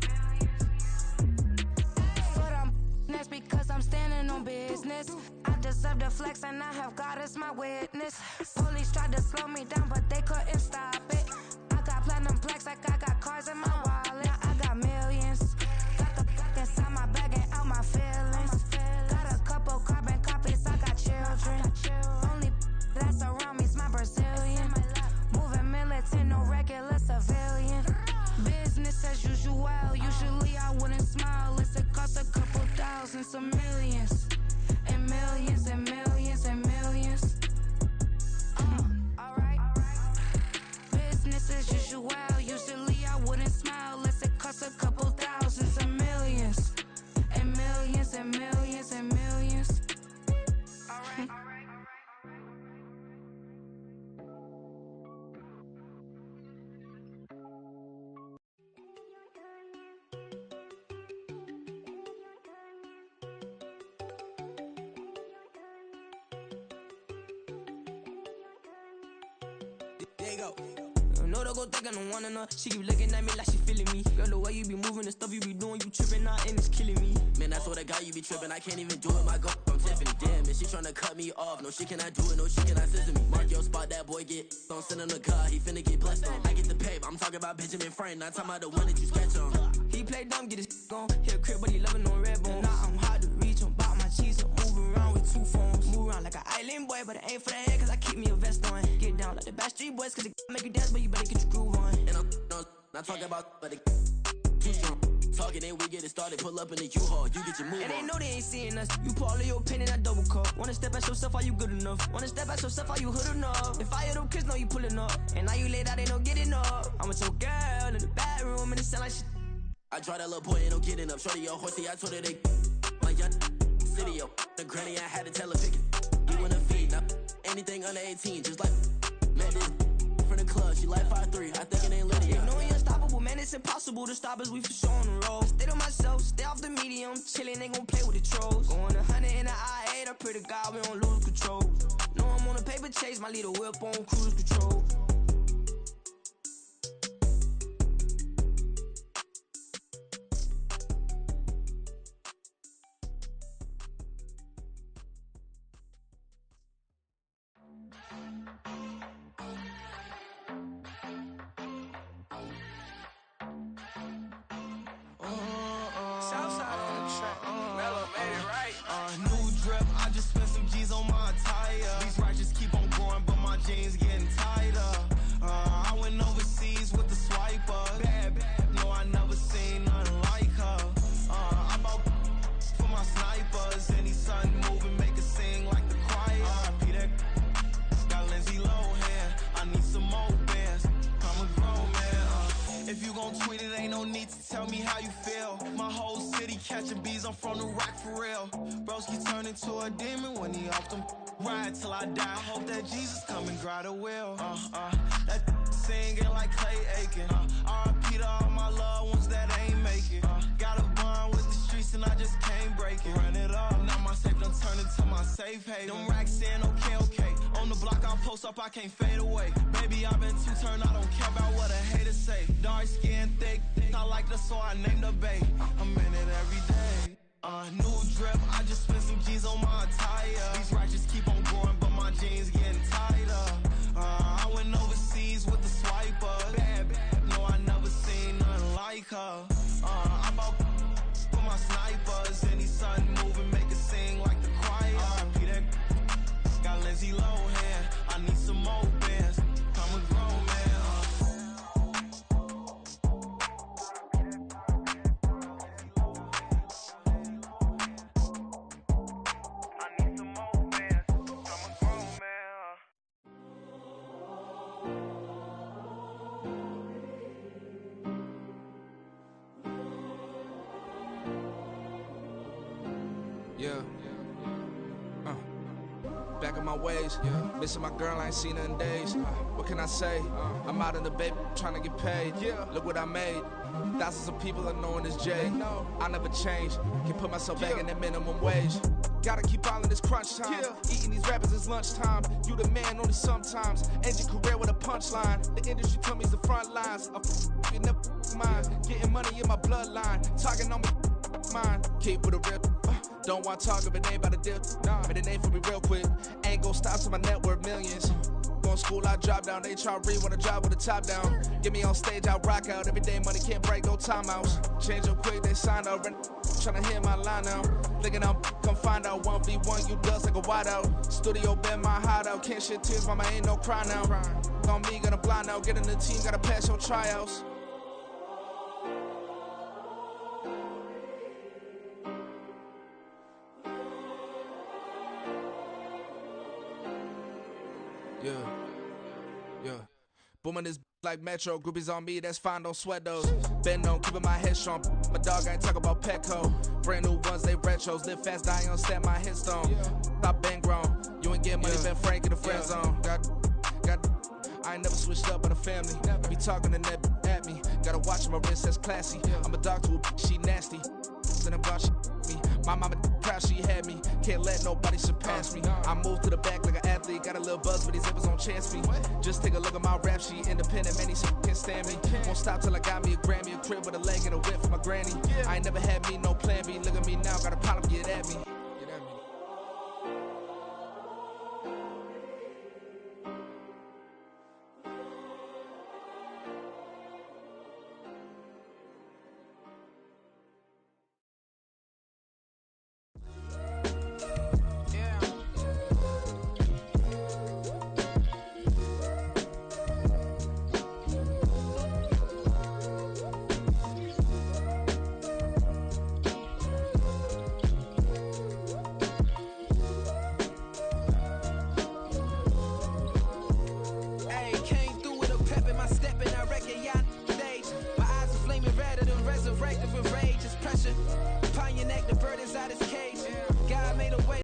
But that's because I'm standing on business. I deserve the flex and I have God as my witness. Police tried to slow me down but they couldn't stop it. I got platinum plaques like I got cars in my wallet. I got millions. Got the fuck inside my bag and out my feelings. Got a couple carbon copies, I got children. Only that's around me's my Brazilian. Moving militant, no regular civilian. Business as usual. Usually I wouldn't smile unless it cost a couple thousands of millions. And millions and millions and millions. Alright. Business as usual. Usually I wouldn't smile unless it cost a couple thousands of millions. And millions and millions and millions. Alright. There you go. No, don't go think I don't wanna know. She keep looking at me like she feeling me. Girl, the way you be moving, the stuff you be doing, you tripping out and it's killing me. Man, that's what I got, you be tripping. I can't even do it, my girl from Tiffany. Damn, and she tryna cut me off. No, she cannot do it, no, she cannot scissor me. Mark your spot, that boy get. Don't send him to God, he finna get blessed on. I get the paper, I'm talking about Benjamin Franklin, not talking about the one that you sketch on. He play dumb, get his gone. Hit a crib, but he loving on red bone. Now I'm hard to reach, I'm bout my cheese, I'm moving around with two phones. Move around like an island boy, but it ain't for the head, cause I keep me a vest on. Get down like the Backstreet Boys, cause it make you dance, but you better get your groove on. And I'm not talking about, but it too strong. Talking and we get it started, pull up in the U-Haul, you get your move on. And they know they ain't seeing us. You pull all of your pen in that double cup. Wanna step at yourself, are you good enough? Wanna step at yourself, are you hood enough? If I hear them kids, know you pulling up. And now you laid out, they don't get enough. I'm with your girl in the bedroom, and it sound like shit. I draw that little boy, ain't no getting up. Shorty, your horsey, I told her they my young city, yo. The granny, I had to tell her pick it. You in the feed, now anything under 18, just like man, this from the club, she like 5'3", I think it ain't Lydia. They know we unstoppable, man, it's impossible to stop us, we for sure on the road. Stay to myself, stay off the medium, chillin', they gon' play with the trolls. Going 100 in the I-8, I pray to God we don't lose control. Know I'm on a paper chase, my leader whip on cruise control. Jeans getting tighter. I went overseas with the swiper. Bad, no, I never seen nothing like her. I bought for my snipers. Any son moving, make it sing like the choir. Peter got Lindsay Lohan. I need some more bands. I'm a grown man. If you gon' tweet it, ain't no need to tell me how you feel. My whole city catching bees, I'm from the rock for real. Broski turned into a demon when he off them. Ride till I die. I hope that Jesus come and dry the wheel. That singing like Clay Aiken. R.I.P. to all my loved ones that ain't make it. Got a bond with the streets and I just can't break it. Run it up, now my safe done turned into my safe haven. Them racks in, okay. On the block I post up, I can't fade away. Baby, I've been too turned, I don't care about what a hater say. Dark skin, thick, I like the so I named the bae. I'm in it every day. New drip, I just spent some G's on my attire. These righteous keep on growing, but my jeans getting Yeah. Back on my ways, missing my girl, I ain't seen her in days. What can I say? I'm out in the baby, trying to get paid. Look what I made. Thousands of people are knowing this Jay. I never change. Can put myself back in that minimum wage. Gotta keep all in this crunch time. Eating these rappers is lunchtime. You the man only sometimes. End your career with a punchline. The industry told me the front lines. I'm never mine. Getting money in my bloodline. Talking on me mine. Keep with a real. Don't want to talk if it ain't about a deal. But it ain't for me real quick. Ain't gon' stop till my net worth millions. Going school, I drop down. They try to read when I drive with the top down. Get me on stage, I rock out. Every day money can't break, no timeouts. Change up quick, they signed up. Tryna hear my line now. Thinking I'm come find out 1v1, you dust like a whiteout. Studio been my hideout. Can't shed tears, mama ain't no cry now. On me, gonna blind out. Get in the team, gotta pass your tryouts. Yeah. Booming this like Metro. Groupies on me, that's fine, don't sweat those. Been on, keeping my head strong. My dog ain't talking about Petco. Brand new ones, they retros. Live fast, die on, stand my headstone. Stop been grown. You ain't get money, been Frank in the friend zone. I ain't never switched up on the family. Be talking to that at me. Gotta watch my wrist, that's classy. I'm a dog to a she nasty. Then about she me. My mama proud she had me. Can't let nobody surpass me. I move to the back like an athlete. Got a little buzz, but these zippers don't chance me. Just take a look at my rap sheet. Independent, man, these can't stand me. Won't stop till I got me a Grammy, a crib with a leg and a whip for my granny. I ain't never had me no plan B. Look at me now, got a problem, get at me.